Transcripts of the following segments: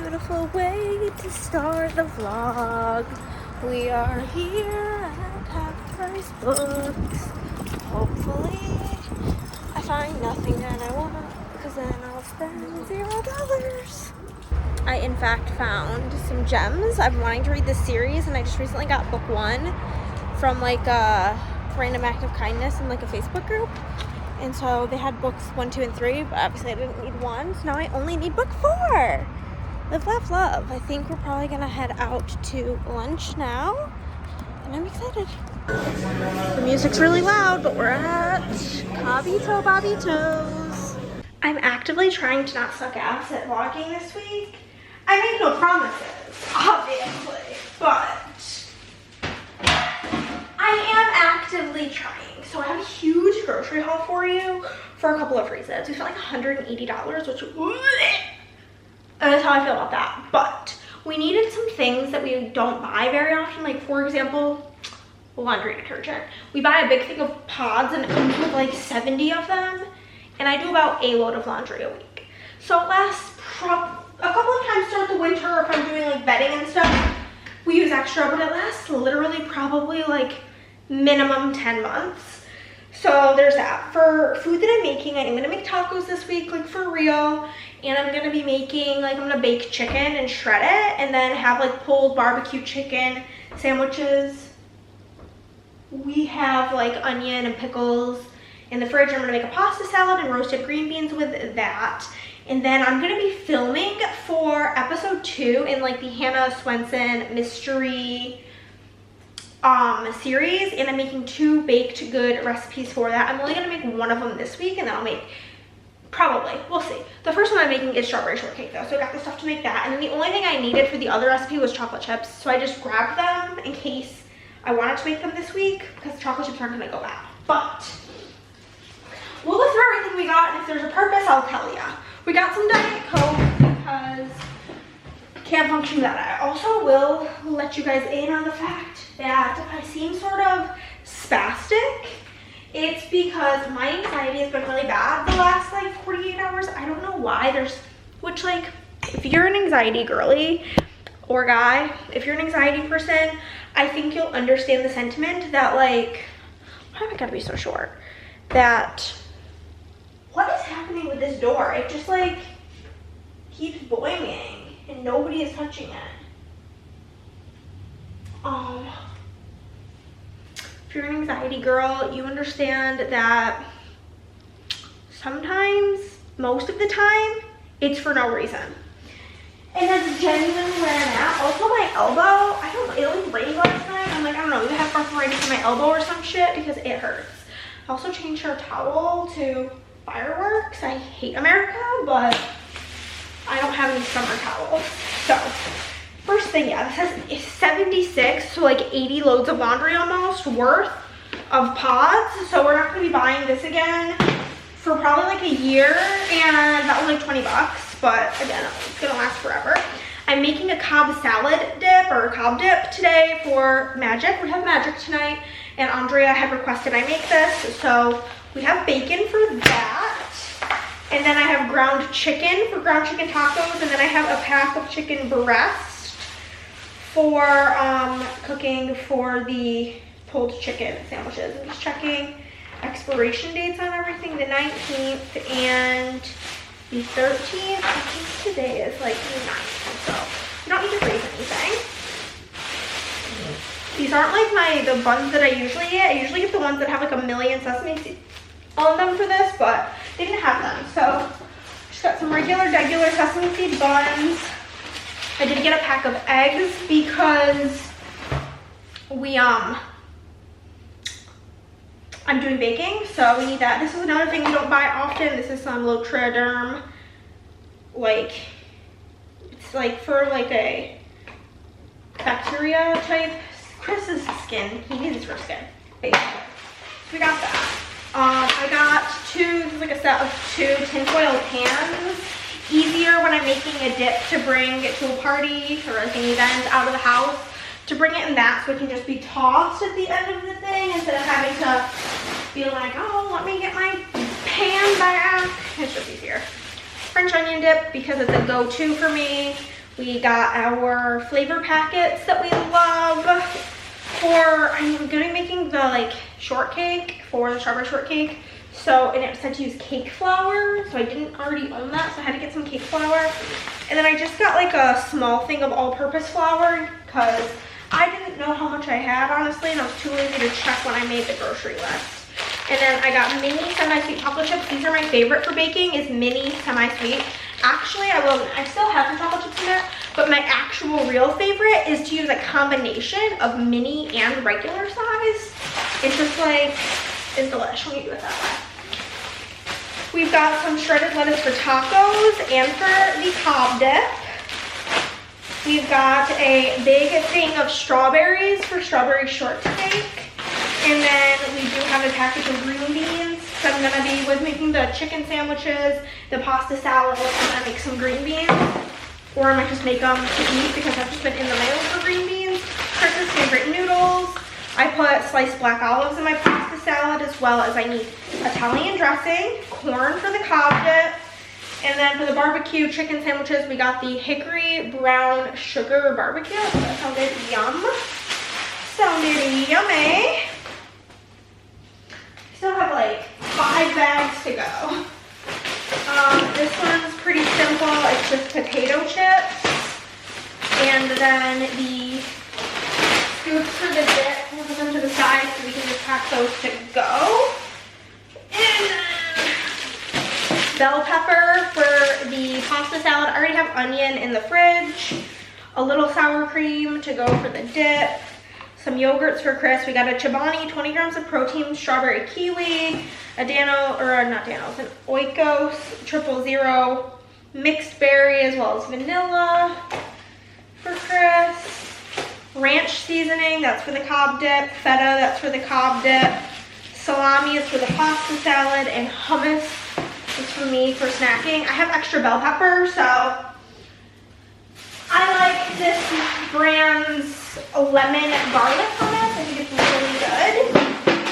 beautiful way to start the vlog. We are here at Half Price Books. Hopefully I find nothing that I want, because then I'll spend $0. I in fact found some gems. I've been wanting to read this series, and I just recently got book 1 from like a random act of kindness in like a Facebook group. And so they had books 1, 2, and 3, but obviously I didn't need 1, so now I only need book 4. Live, laugh, love. I think we're probably gonna head out to lunch now, and I'm excited. The music's really loud, but we're at Cabito Bobbito's. I'm actively trying to not suck ass at vlogging this week. I make no promises, obviously, but I am actively trying. So I have a huge grocery haul for you for a couple of reasons. We spent like $180, which that's how I feel about that. But we needed some things that we don't buy very often. Like, for example, laundry detergent. We buy a big thing of pods, and it comes with like 70 of them. And I do about a load of laundry a week. So it lasts a couple of times throughout the winter if I'm doing like bedding and stuff. We use extra, but it lasts literally probably like minimum 10 months. So there's that. For food that I'm making, I am gonna make tacos this week, like for real. And I'm gonna be making, like, I'm gonna bake chicken and shred it, and then have like pulled barbecue chicken sandwiches. We have like onion and pickles in the fridge. I'm gonna make a pasta salad and roasted green beans with that. And then I'm gonna be filming for episode 2 in like the Hannah Swenson mystery series, and I'm making 2 baked good recipes for that. I'm only gonna make one of them this week, and then I'll make, probably, we'll see. The first one I'm making is strawberry shortcake though, so I got the stuff to make that. And then the only thing I needed for the other recipe was chocolate chips, so I just grabbed them in case I wanted to make them this week, because the chocolate chips aren't gonna go bad. But we'll look through everything we got, and if there's a purpose, I'll tell ya. We got some Diet Coke because I can't function without it. I also will let you guys in on the fact that I seem sort of spastic. It's because my anxiety has been really bad the last like 48 hours. I don't know why. Which, like, if you're an anxiety girly or guy, if you're an anxiety person, I think you'll understand the sentiment that, like, why am I gotta be so short? That, what is happening with this door? It just like keeps boinging and nobody is touching it. If you're an anxiety girl, you understand that sometimes, most of the time, it's for no reason. And that's genuinely where I'm at. Also, my elbow, I don't know, it like rained last night. I'm like, I don't know, you have arthritis in my elbow or some shit because it hurts. I also changed our towel to fireworks. I hate America, but I don't have any summer towels. So, first thing, yeah, this has 76, so like 80 loads of laundry almost worth of pods. So we're not gonna be buying this again for probably like a year, and that was like 20 bucks, but again, it's gonna last forever. I'm making a Cobb salad dip, or Cobb dip today for Magic. We have Magic tonight, and Andrea had requested I make this, so we have bacon for that. And then I have ground chicken for ground chicken tacos, and then I have a pack of chicken breast for cooking for the pulled chicken sandwiches. I'm just checking expiration dates on everything. The 19th and the 13th. I think today is like the 9th, so you don't need to freeze anything. These aren't like the buns that I usually get. I usually get the ones that have like a million sesame seeds on them for this, but they didn't have them. So just got some regular sesame seed buns. I did get a pack of eggs because I'm doing baking, so we need that. This is another thing we don't buy often. This is some Lotriderm, like, it's like for like a bacteria type. Chris's skin, he needs it for skin, basically. So we got that. I got this is like a set of 2 tinfoil pans. Easier when I'm making a dip to bring it to a party or like an event out of the house, to bring it in that so it can just be tossed at the end of the thing instead of having to be like, oh, let me get my pan back. It's just easier. French onion dip because it's a go-to for me We got our flavor packets that we love for, I'm gonna be making the like shortcake for the strawberry shortcake. So, and it said to use cake flour, so I didn't already own that, so I had to get some cake flour. And then I just got like a small thing of all-purpose flour because I didn't know how much I had, honestly, and I was too lazy to check when I made the grocery list. And then I got mini semi-sweet chocolate chips. These are my favorite for baking, is mini semi-sweet. Actually, I still have some chocolate chips in there, but my actual real favorite is to use a combination of mini and regular size. It's just like, it's delish when you do it that way. We've got some shredded lettuce for tacos and for the cob dip. We've got a big thing of strawberries for strawberry shortcake. And then we do have a package of green beans. So I'm gonna be with making the chicken sandwiches, the pasta salad, and then make some green beans. Or I might just make them to eat because I've just been in the mail for green beans. Chris's favorite noodles. I put sliced black olives in my pasta salad, as well as I need Italian dressing, corn for the cob dip, and then for the barbecue chicken sandwiches, we got the hickory brown sugar barbecue. That sounded yum. Sounded yummy. Still have like 5 bags to go. This one's pretty simple. It's just potato chips, and then the scoops for the dip. We'll put them to the side so we can just pack those to go. And then bell pepper for the pasta salad. I already have onion in the fridge. A little sour cream to go for the dip. Some yogurts for Chris. We got a Chobani, 20 grams of protein, strawberry kiwi, a Dano, or not Dano's, an Oikos 000 mixed berry, as well as vanilla for Chris. Ranch seasoning, that's for the cob dip. Feta, that's for the cob dip. Salami is for the pasta salad, and hummus is for me for snacking. I have extra bell pepper, so I like this brand's lemon garlic hummus. I think it's really good.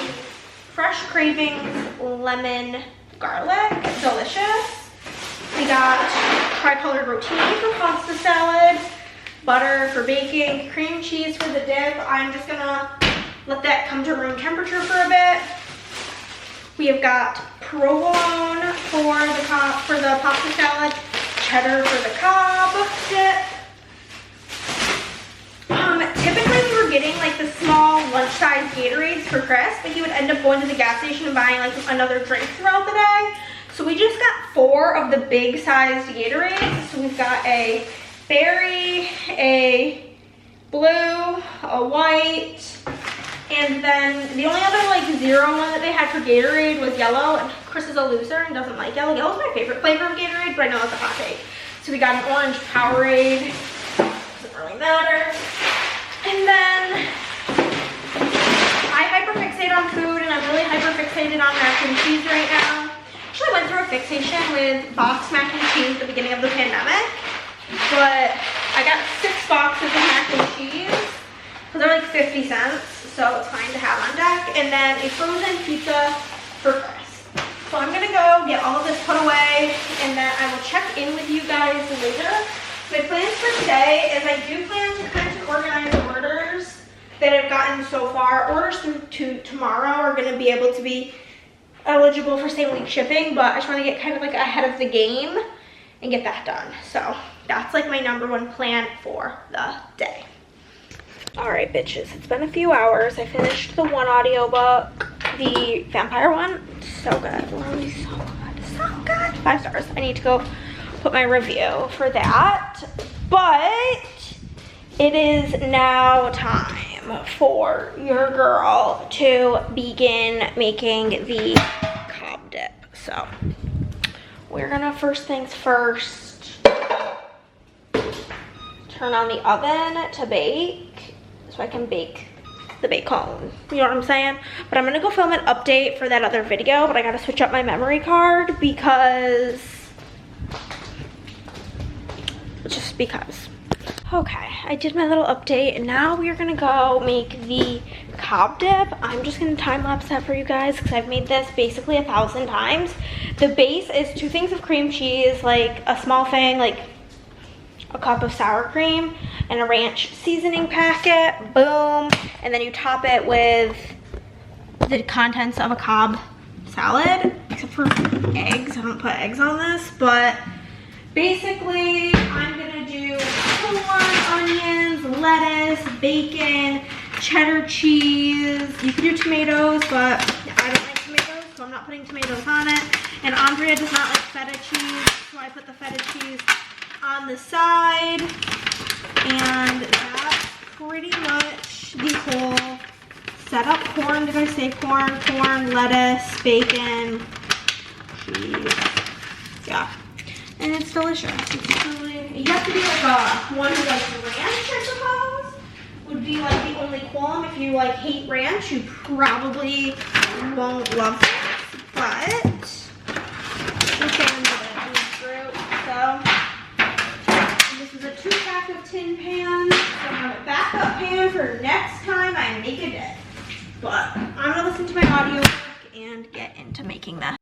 Fresh Cravings lemon garlic, delicious. We got tri-colored rotini for pasta salad, butter for baking, cream cheese for the dip. I'm just gonna let that come to room temperature for a bit. We have got provolone for the pasta salad, cheddar for the cob dip. Typically we were getting like the small lunch-size Gatorades for Chris, but he would end up going to the gas station and buying like another drink throughout the day. So we just got 4 of the big-sized Gatorades. So we've got a berry, a blue, a white, and then the only other like 0 one that they had for Gatorade was yellow, and Chris is a loser and doesn't like yellow. Yellow's my favorite flavor of Gatorade, but I know it's a hot take. So we got an orange Powerade, doesn't really matter. And then I hyperfixate on food, and I'm really hyperfixated on mac and cheese right now. Actually, I went through a fixation with boxed mac and cheese at the beginning of the pandemic, but I got 6 boxes of mac and cheese, because they're like 50 cents, so it's fine to have on deck. And then a frozen pizza for Chris. So I'm gonna go get all of this put away, and then I will check in with you guys later. My plans for today is I do plan to kind of organize orders that I've gotten so far. Orders through to tomorrow are going to be able to be eligible for same week shipping, but I just want to get kind of like ahead of the game and get that done. So that's like my #1 plan for the day. All right, bitches, it's been a few hours. I finished the one audiobook, the vampire one. So good, literally so good, so good. 5 stars. I need to go put my review for that, but it is now time for your girl to begin making the cob dip. So we're gonna, first things first, turn on the oven to bake so I can bake the bacon. You know what I'm saying? But I'm gonna go film an update for that other video, but I gotta switch up my memory card because Okay, I did my little update, and now we are gonna go make the cob dip. I'm just gonna time lapse that for you guys because I've made this basically 1,000 times. The base is 2 things of cream cheese, like a small thing, like a cup of sour cream, and a ranch seasoning packet. Boom. And then you top it with the contents of a Cobb salad, except for eggs. I don't put eggs on this, but basically I'm gonna do corn, onions, lettuce, bacon, cheddar cheese. You can do tomatoes, but I don't like tomatoes, so I'm not putting tomatoes on it. And Andrea does not like feta cheese, so I put the feta cheese on the side. And that's pretty much the whole setup. Corn, did I say corn? Corn, lettuce, bacon, cheese. Yeah. And it's delicious. It's really, you have to be like one who likes ranch, I suppose. Would be like the only qualm. If you like hate ranch, you probably won't love this. But we're fans of it in this group. So this is a 2-pack of tin pans. So I have a backup pan for next time I make a dish. But I'm gonna listen to my audiobook and get into making that.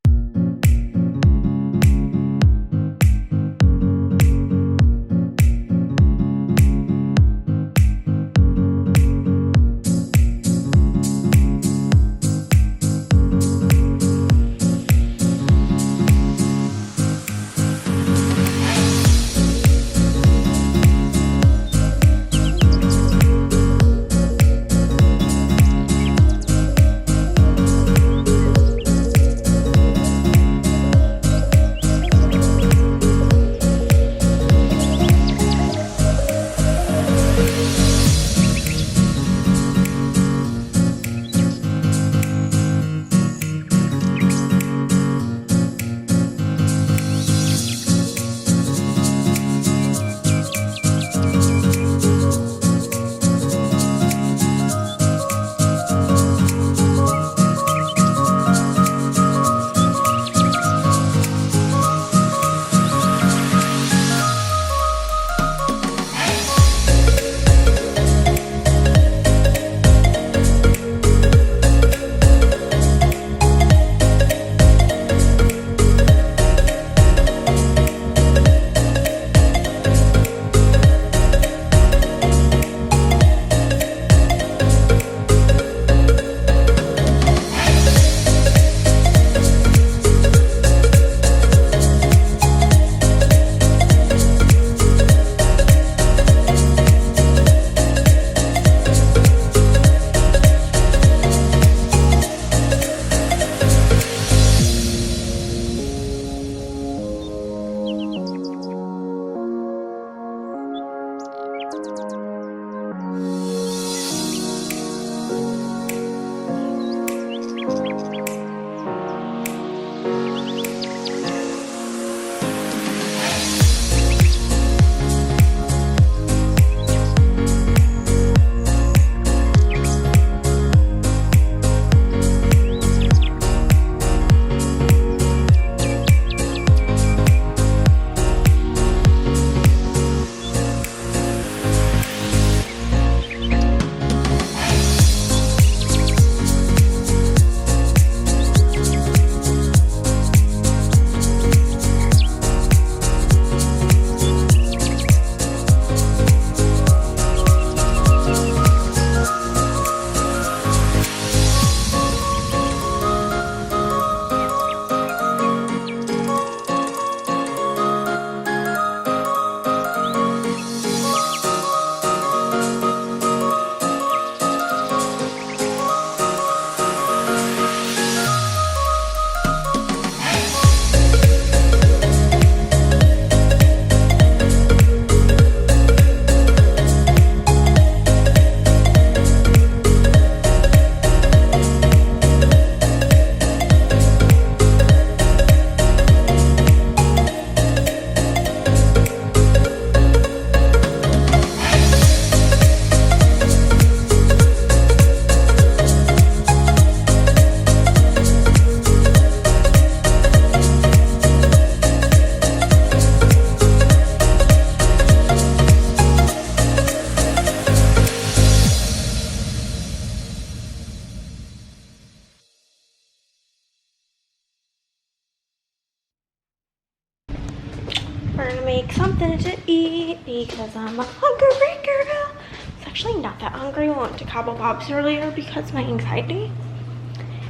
we're gonna make something to eat because I'm a hungry girl. It's actually not that hungry. I went to Cabo Bob's earlier because of my anxiety.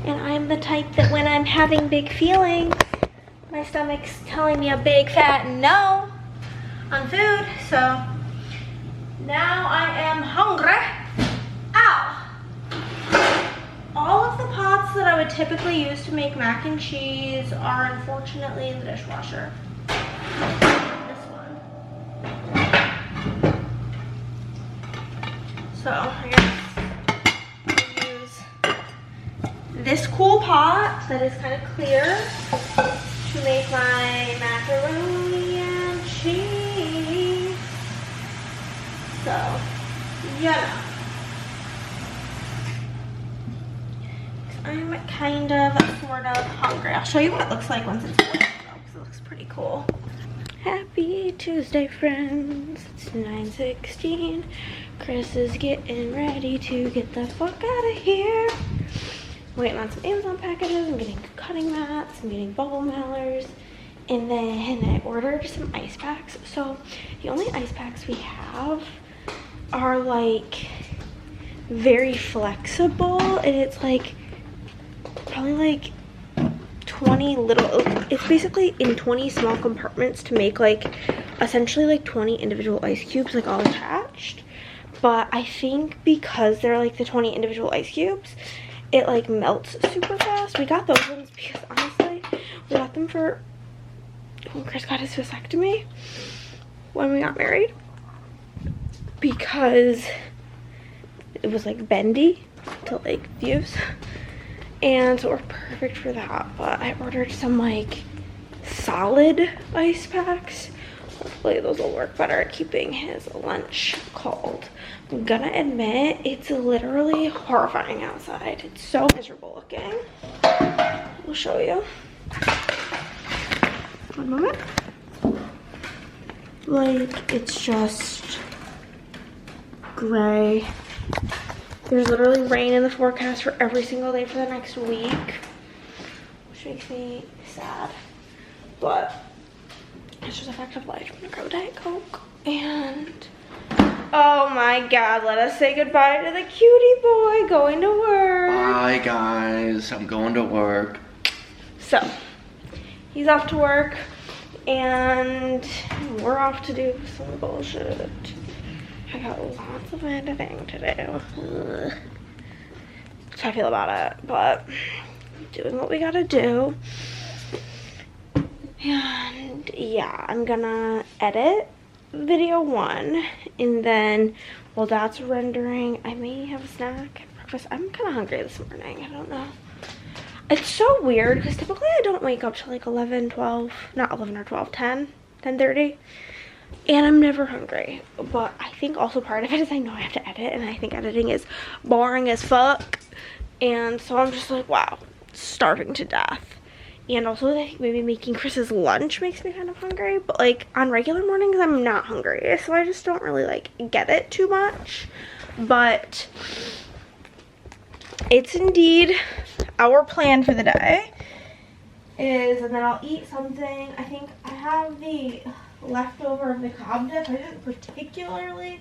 And I'm the type that when I'm having big feelings, my stomach's telling me a big fat no on food. So now I am hungry. Ow! All of the pots that I would typically use to make mac and cheese are unfortunately in the dishwasher. This one. So I guess I'll use this cool pot that is kind of clear to make my macaroni and cheese. So, yeah. I'm kind of, sort of hungry. I'll show you what it looks like once it's boiled, because it looks pretty cool. Happy Tuesday, friends. It's 9:16. Chris is getting ready to get the fuck out of here. Waiting on some Amazon packages. I'm getting cutting mats. I'm getting bubble mailers. And then I ordered some ice packs. So the only ice packs we have are like very flexible. And it's like probably like 20 little, it's basically in 20 small compartments to make like essentially like 20 individual ice cubes, like all attached. But I think because they're like the 20 individual ice cubes, it like melts super fast. We got those ones because honestly we got them for when Chris got his vasectomy when we got married, because it was like bendy to like use. And so we're perfect for that. But I ordered some like solid ice packs. Hopefully those will work better at keeping his lunch cold. I'm gonna admit, it's literally horrifying outside. It's so miserable looking. I'll show you. One moment. Like, it's just gray. There's literally rain in the forecast for every single day for the next week, which makes me sad, but it's just a fact of life. I'm gonna grab a Diet Coke, and oh my god, let us say goodbye to the cutie boy going to work. Bye guys, I'm going to work. So, he's off to work, and we're off to do some bullshit. I got lots of editing to do. Ugh. That's how I feel about it, but doing what we gotta do. And yeah, I'm gonna edit video 1, and then while that's rendering, I may have a snack at breakfast. I'm kind of hungry this morning. I don't know. It's so weird because typically I don't wake up till like 11, 12, not 11 or 12, 10, 10:30. And I'm never hungry. But I think also part of it is I know I have to edit, and I think editing is boring as fuck. And so I'm just like, wow, starving to death. And also I think maybe making Chris's lunch makes me kind of hungry. But like on regular mornings I'm not hungry. So I just don't really like get it too much. But it's indeed our plan for the day. And then I'll eat something. I think I have the leftover of the Cobb dip. I didn't particularly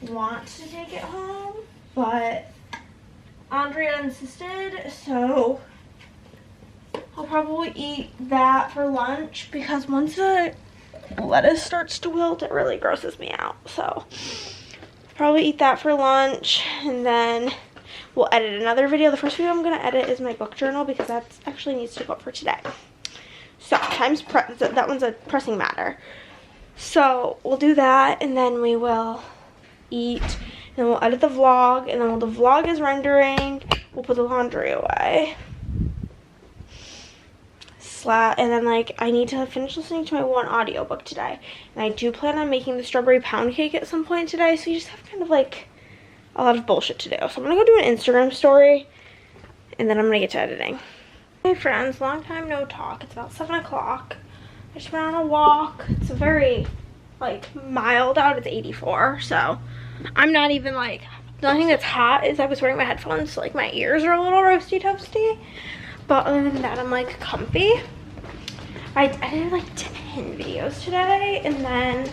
want to take it home, but Andrea insisted, so I'll probably eat that for lunch, because once the lettuce starts to wilt, it really grosses me out. So probably eat that for lunch, and then we'll edit another video. The first video I'm going to edit is my book journal, because that actually needs to go up for today. So that one's a pressing matter. So we'll do that, and then we will eat, and then we'll edit the vlog, and then while the vlog is rendering, we'll put the laundry away. And then like I need to finish listening to my one audiobook today, and I do plan on making the strawberry pound cake at some point today, so you just have kind of like a lot of bullshit to do. So I'm gonna go do an Instagram story, and then I'm gonna get to editing. Hey friends, long time no talk. It's about 7 o'clock. I just went on a walk. It's very like mild out. It's 84, so I'm not even like, the only thing that's hot is I was wearing my headphones, so like my ears are a little roasty toasty, but other than that I'm like comfy. I did like in videos today. And then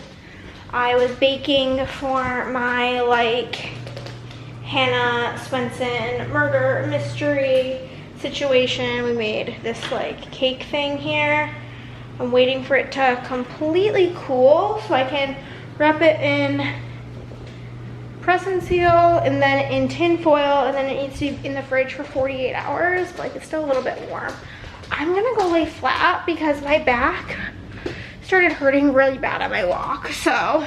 I was baking for my like Hannah Swenson murder mystery situation. We made this like cake thing here. I'm waiting for it to completely cool so I can wrap it in press and seal and then in tin foil, and then it needs to be in the fridge for 48 hours, but like it's still a little bit warm. I'm gonna go lay flat because my back started hurting really bad on my walk, so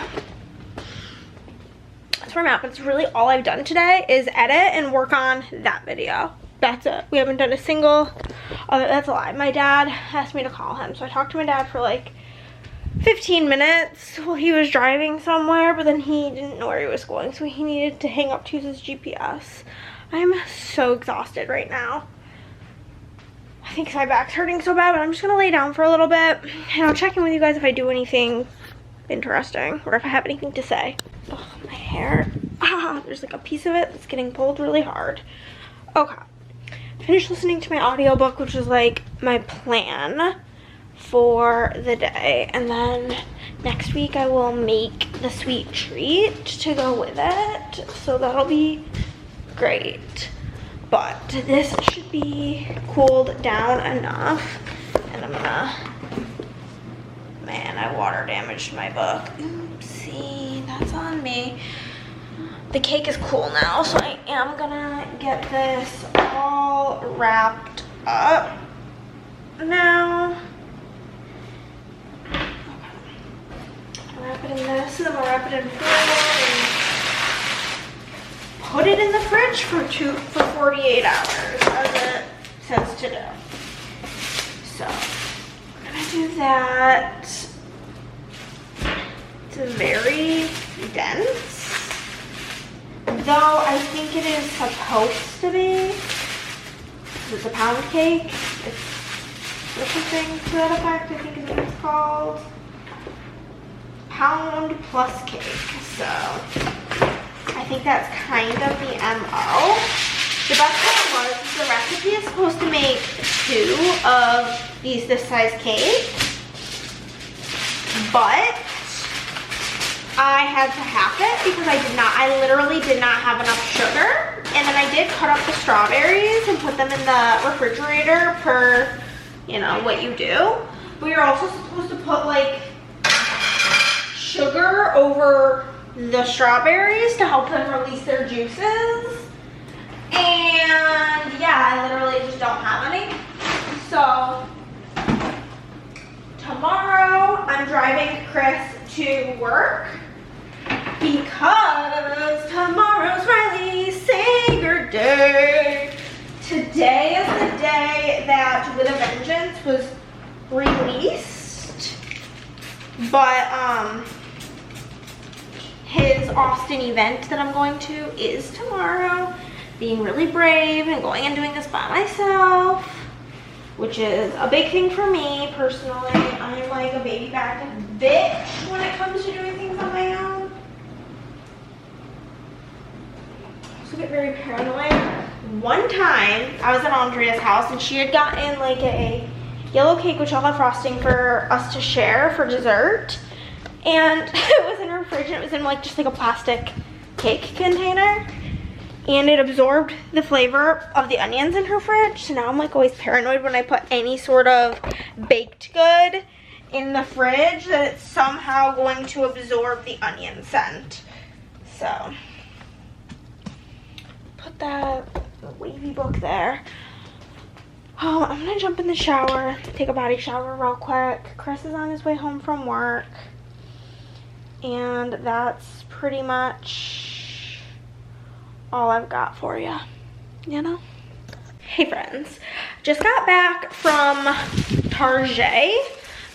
that's where I'm at. But it's really all I've done today is edit and work on that video. That's it. We haven't done a single other, that's a lie. My dad asked me to call him, so I talked to my dad for like 15 minutes while he was driving somewhere, but then he didn't know where he was going, so he needed to hang up to use his GPS. I'm so exhausted right now. I think my back's hurting so bad, but I'm just gonna lay down for a little bit and I'll check in with you guys if I do anything interesting or if I have anything to say. Ugh, my hair. There's like a piece of it that's getting pulled really hard. Okay. Finished listening to my audiobook, which was like my plan for the day, and then next week I will make the sweet treat to go with it, so that'll be great. But this should be cooled down enough, and I'm gonna, man, I water damaged my book. Oopsie, that's on me. The cake is cool now, so I am gonna get this all wrapped up now. Wrap it in this, and then we'll wrap it in foil and put it in the fridge for 48 hours, as it says to do. So, I'm gonna do that. It's very dense, though I think it is supposed to be. It's a pound cake. It's something to that effect, I think is what it's called. Pound plus cake. So I think that's kind of the MO. The best part was the recipe is supposed to make 2 of this size cake, but I had to half it because I literally did not have enough sugar. And then I did cut up the strawberries and put them in the refrigerator per, you know, what you do. But you're also supposed to put like sugar over the strawberries to help them release their juices. And yeah, I literally just don't have any. So tomorrow I'm driving Chris to work because tomorrow's Riley Sager Day. Today is the day that With a Vengeance was released, but his Austin event that I'm going to is tomorrow. Being really brave and going and doing this by myself, which is a big thing for me personally. I'm like a baby back bitch when it comes to doing things on my own. I also get very paranoid. One time I was at Andrea's house and she had gotten like a yellow cake with chocolate frosting for us to share for dessert. And it was in her fridge and it was in like just like a plastic cake container. And it absorbed the flavor of the onions in her fridge. So now I'm like always paranoid when I put any sort of baked good in the fridge that it's somehow going to absorb the onion scent. So put that wavy book there. Oh, I'm gonna jump in the shower, take a body shower real quick. Chris is on his way home from work. And that's pretty much all I've got for you, you know? Hey friends, just got back from Target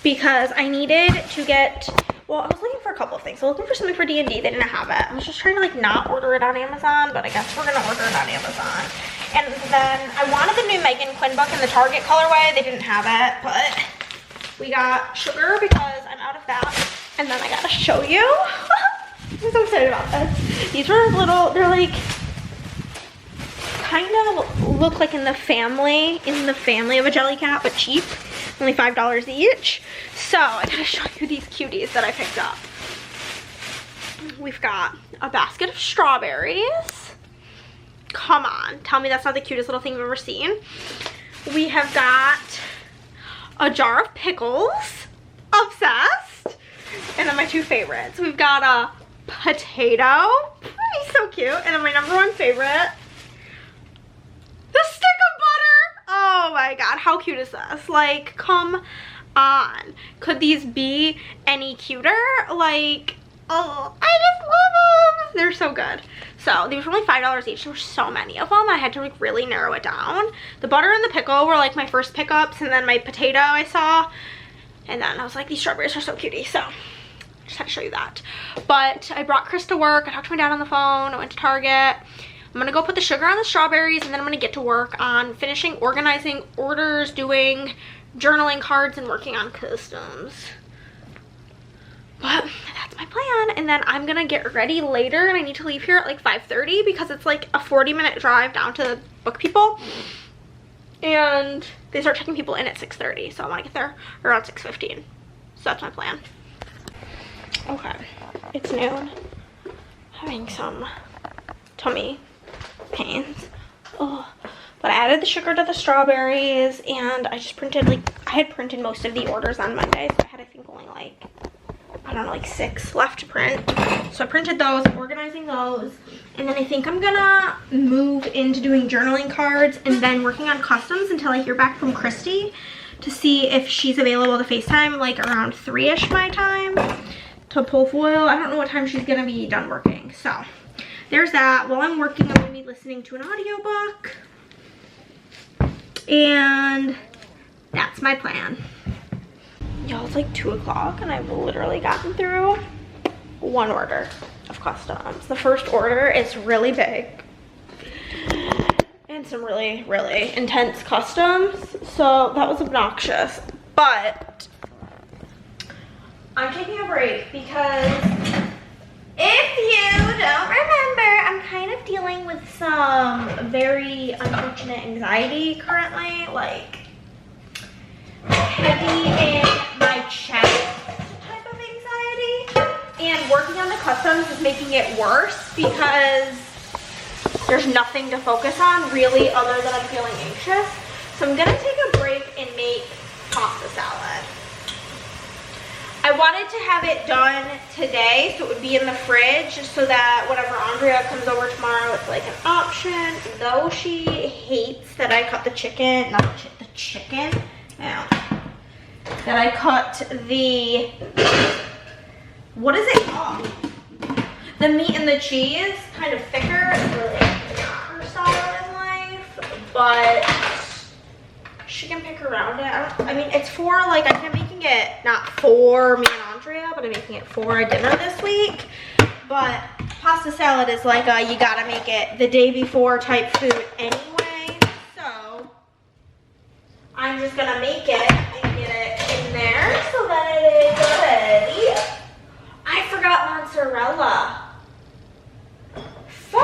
because I needed to get, well, I was looking for a couple of things. I was looking for something for D&D, they didn't have it. I was just trying to like not order it on Amazon, but I guess we're gonna order it on Amazon. And then I wanted the new Megan Quinn book in the Target colorway, they didn't have it, but we got sugar because I'm out of that. And then I gotta show you. I'm so excited about this. These were little, they're like, kind of look like in the family of a Jellycat, but cheap. only $5 each. So I gotta show you these cuties that I picked up. We've got a basket of strawberries. Come on, tell me that's not the cutest little thing I've ever seen. We have got a jar of pickles, obsessed. And then my two favorites. We've got a potato, he's so cute. And then my #1 favorite, the stick of butter. Oh my God, how cute is this? Like, come on. Could these be any cuter? Like, oh, I just love them. They're so good. So these were only $5 each. There were so many of them. I had to like really narrow it down. The butter and the pickle were like my first pickups, and then my potato I saw. And then I was like, these strawberries are so cutie. So just had to show you that. But I brought Chris to work. I talked to my dad on the phone. I went to Target. I'm gonna go put the sugar on the strawberries, and then I'm gonna get to work on finishing organizing orders, doing journaling cards, and working on customs. But that's my plan. And then I'm gonna get ready later, and I need to leave here at like 5:30 because it's like a 40-minute drive down to book people. And they start checking people in at 6:30, so I want to get there around 6:15. So that's my plan. Okay, it's noon. Having some tummy pains. Oh, but I added the sugar to the strawberries, and I just printed, like, I had printed most of the orders on Monday, so I had, I think, only like, I don't know, like 6 left to print. So I printed those, I'm organizing those, and then I think I'm gonna move into doing journaling cards and then working on customs until I hear back from Christy to see if she's available to FaceTime like around 3-ish my time to pull foil. I don't know what time she's gonna be done working. So there's that. While I'm working, I'm gonna be listening to an audiobook, and that's my plan. Y'all, it's like 2 o'clock and I've literally gotten through 1 order of customs. The first order is really big and some really, really intense customs. So that was obnoxious, but I'm taking a break because if you don't remember, I'm kind of dealing with some very unfortunate anxiety currently, like heavy in my chest type of anxiety, and working on the customs is making it worse because there's nothing to focus on really other than I'm feeling anxious. So I'm gonna take a break and make pasta salad. I wanted to have it done today so it would be in the fridge so that whenever Andrea comes over tomorrow, it's like an option. Though she hates that I cut the chicken, not the chicken, now that I cut the, what is it called? The meat and the cheese, kind of thicker. It's really not her style in life, but she can pick around it. I mean, it's for like, I'm making it not for me and Andrea, but I'm making it for a dinner this week. But pasta salad is like a, you gotta make it the day before type food anyway. So I'm just gonna make it and get it in there so that it is ready. I forgot mozzarella. Fuck.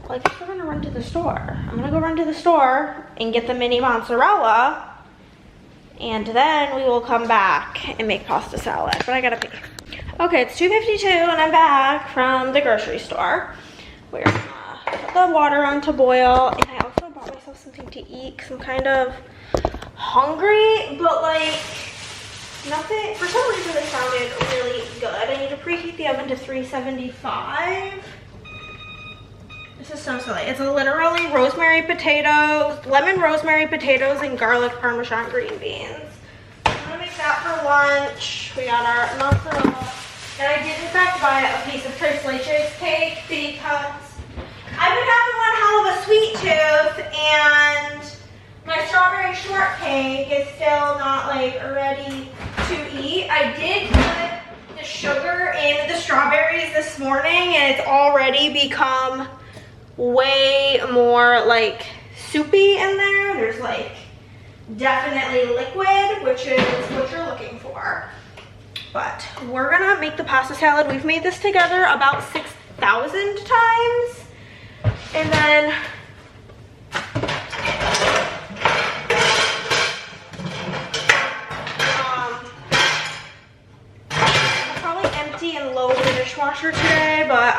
Well, I guess we're gonna run to the store. I'm gonna go run to the store and get the mini mozzarella, and then we will come back and make pasta salad. But I gotta pee. Okay, it's 2:52 and I'm back from the grocery store. We're gonna put the water on to boil, and I also bought myself something to eat because I'm kind of hungry, but like nothing, for some reason it sounded really good. I need to preheat the oven to 375. This is so silly. It's literally rosemary potatoes, lemon rosemary potatoes, and garlic parmesan green beans. I'm gonna make that for lunch. We got our mozzarella. And I did in fact buy a piece of Tres Leches cake because I've been having one hell of a sweet tooth, and my strawberry shortcake is still not like ready to eat. I did put the sugar in the strawberries this morning, and it's already become way more like soupy in there. There's like definitely liquid, which is what you're looking for. But we're gonna make the pasta salad. We've made this together about 6,000 times. And then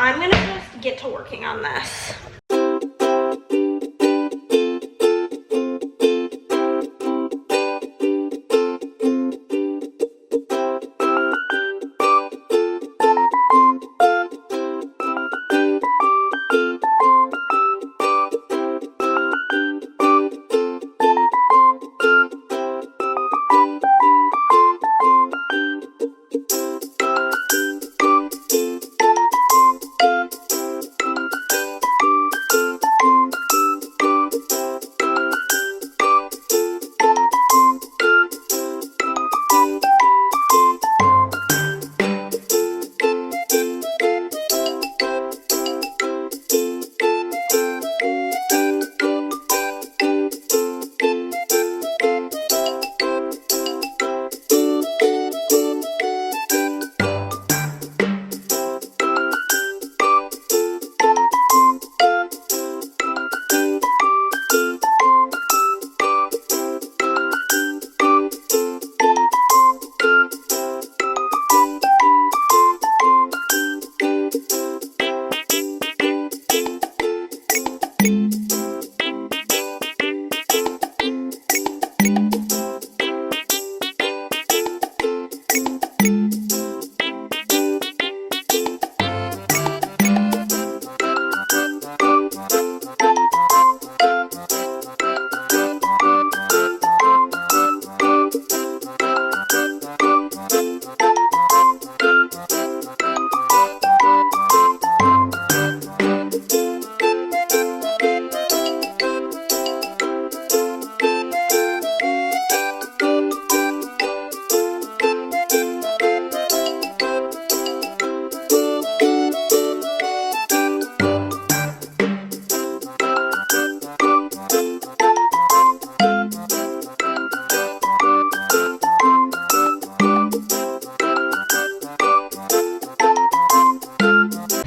I'm gonna just get to working on this.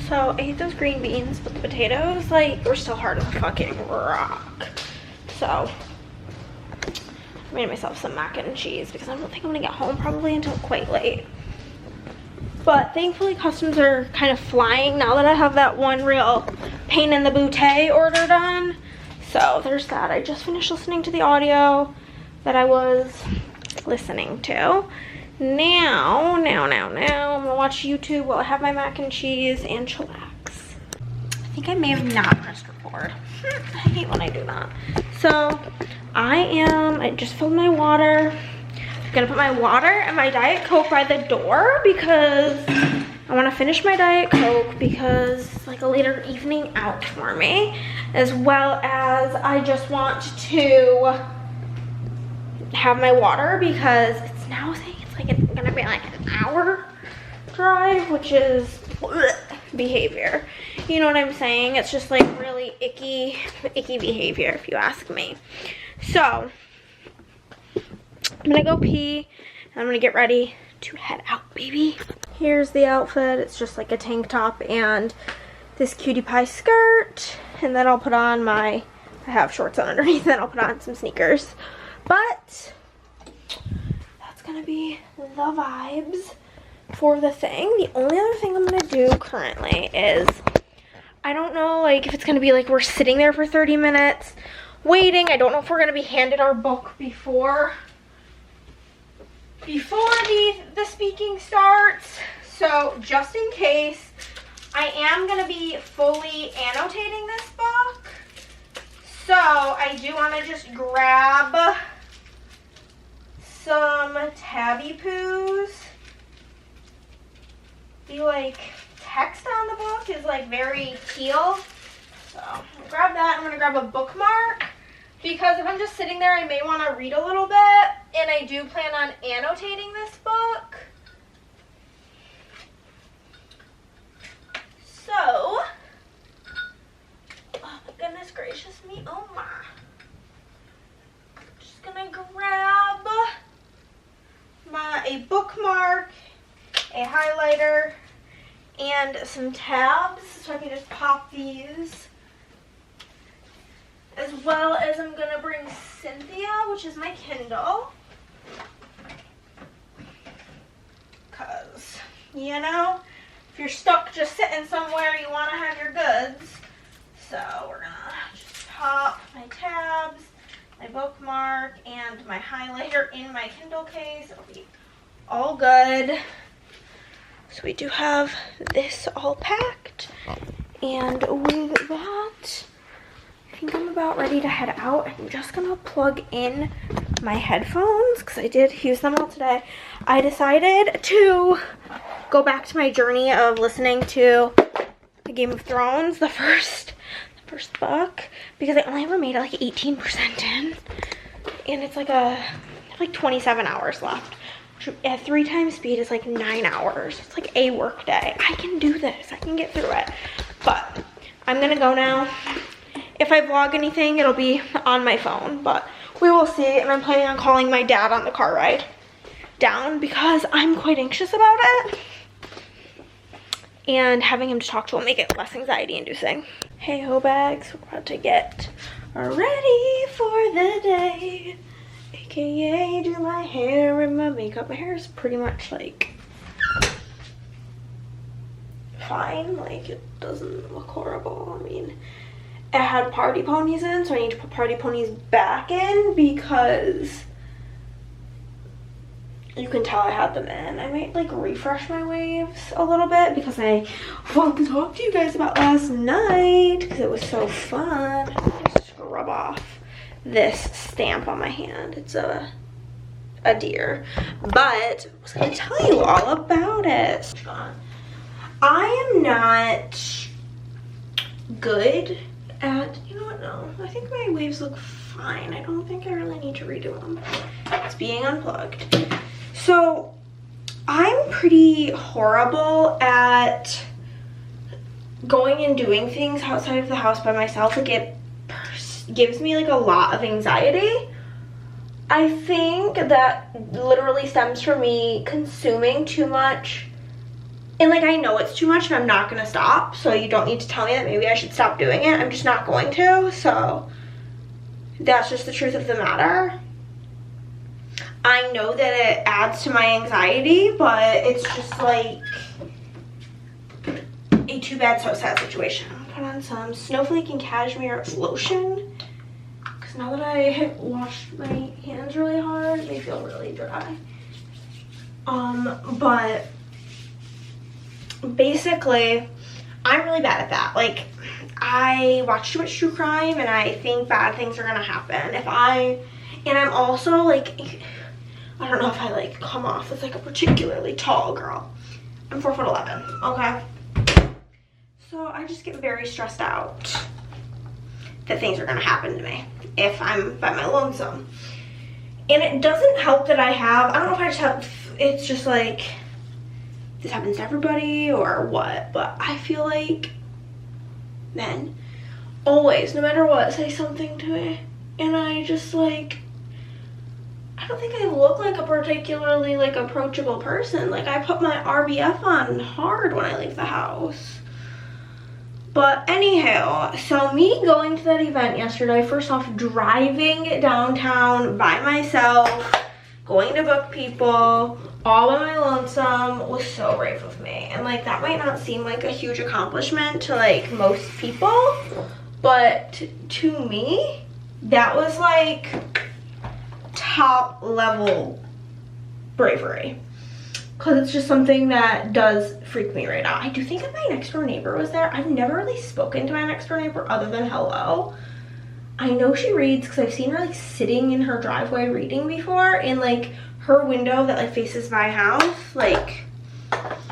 So I ate those green beans, but the potatoes, like, were still hard as a fucking rock. So I made myself some mac and cheese because I don't think I'm gonna get home probably until quite late. But thankfully customs are kind of flying now that I have that one real pain in the booty order done. So there's that. I just finished listening to the audio that I was listening to. Now, I'm gonna watch YouTube while I have my mac and cheese and chillax. I think I may have not pressed record. I hate when I do that. So I just filled my water. I'm gonna put my water and my Diet Coke by the door because I wanna finish my Diet Coke because it's like a later evening out for me, as well as I just want to have my water because it's now saying it's gonna be like an hour drive, which is behavior. You know what I'm saying? It's just like really icky behavior if you ask me. So I'm gonna go pee and I'm gonna get ready to head out, baby. Here's the outfit. It's just like a tank top and this cutie pie skirt, and then I'll put on I have shorts on underneath, then I'll put on some sneakers. But that's gonna be the vibes for the thing. The only other thing I'm gonna do currently is, I don't know like if it's gonna be like we're sitting there for 30 minutes waiting. I don't know if we're gonna be handed our book before the speaking starts. So just in case, I am gonna be fully annotating this book. So I do wanna just grab some tabby poos. The like text on the book is like very teal. So I'm gonna grab that. I'm gonna grab a bookmark because if I'm just sitting there, I may want to read a little bit, and I do plan on annotating this book. So, oh my goodness gracious me, oh my. Just gonna grab a bookmark, a highlighter, and some tabs so I can just pop these. As well as I'm gonna bring Cynthia, which is my Kindle. Cause, you know, if you're stuck just sitting somewhere, you want to have your goods. So we're gonna just pop my tabs, my bookmark, and my highlighter in my Kindle case. It'll be all good. So we do have this all packed, and with that, I think I'm about ready to head out. I'm just gonna plug in my headphones because I did use them all today. I decided to go back to my journey of listening to the Game of Thrones, the first book, because I only ever made it like 18% in, and it's like 27 hours left. At 3 times speed is like 9 hours. It's like a work day. I can do this. I can get through it. But I'm gonna go now. If I vlog anything, it'll be on my phone, but we will see. And I'm planning on calling my dad on the car ride down because I'm quite anxious about it. And having him to talk to will make it less anxiety inducing. Hey ho bags, we're about to get ready for the day. AKA do my hair and my makeup. My hair is pretty much like fine, like it doesn't look horrible. I mean, it had party ponies in, so I need to put party ponies back in because you can tell I had them in. I might like refresh my waves a little bit because I wanted to talk to you guys about last night because it was so fun. Just rub off this stamp on my hand. It's a deer, but I was gonna tell you all about it. I am not good at, you know what, no, I think my waves look fine. I don't think I really need to redo them. It's being unplugged. So I'm pretty horrible at going and doing things outside of the house by myself. Like it gives me like a lot of anxiety. I think that literally stems from me consuming too much, and like I know it's too much and I'm not gonna stop, so you don't need to tell me that maybe I should stop doing it. I'm just not going to, so that's just the truth of the matter. I know that it adds to my anxiety, but it's just like a too bad so sad situation. Put on some Snowflake and Cashmere lotion because now that I have washed my hands really hard, they feel really dry. But basically, I'm really bad at that. Like, I watch too much true crime and I think bad things are gonna happen. And I'm also like, I don't know if I like come off as like a particularly tall girl. I'm 4'11", okay? So I just get very stressed out that things are gonna happen to me if I'm by my lonesome. And it doesn't help that I don't know if I just have, it's just like, this happens to everybody or what, but I feel like men always, no matter what, say something to me. And I just like, I don't think I look like a particularly like approachable person. Like I put my RBF on hard when I leave the house. But anyhow, so me going to that event yesterday, first off, driving downtown by myself, going to book people, all by my lonesome, was so brave of me. And like that might not seem like a huge accomplishment to like most people, but to me, that was like top level bravery. Because it's just something that does freak me right out. I do think if my next door neighbor was there, I've never really spoken to my next door neighbor other than hello. I know she reads because I've seen her like sitting in her driveway reading before, and like her window that like faces my house, like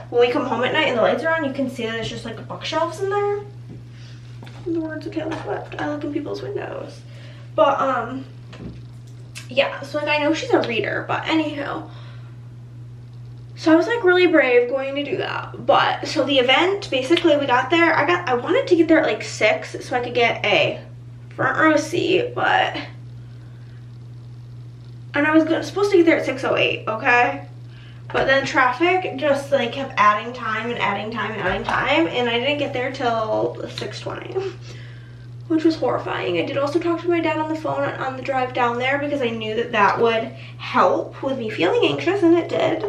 when we come home at night and the lights are on, you can see that it's just like bookshelves in there. In the words of Taylor Swift, I look in people's windows. But yeah, so like I know she's a reader, but anyhow. So I was like really brave going to do that. But so the event, basically we got there, I wanted to get there at like 6 so I could get a front row seat, and I was supposed to get there at 6:08, okay? But then traffic just like kept adding time and adding time and adding time, and I didn't get there till 6:20, which was horrifying. I did also talk to my dad on the phone on the drive down there because I knew that that would help with me feeling anxious, and it did.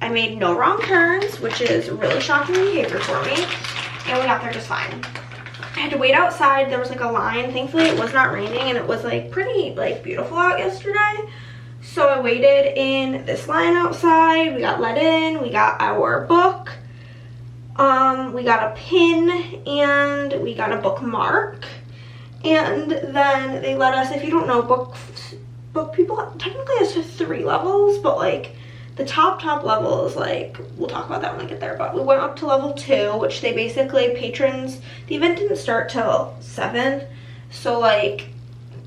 I I made no wrong turns, which is really shocking behavior for me, and we got there just fine. I had to wait outside. There was like a line. Thankfully it was not raining, and it was like pretty like beautiful out yesterday. So I waited in this line outside. We got let in. We got our book. We got a pin, and we got a bookmark. And then they let us, if you don't know, book people technically has 3 levels, but like the top level is like, we'll talk about that when I get there, but we went up to level 2, which they basically, patrons, the event didn't start till 7, so like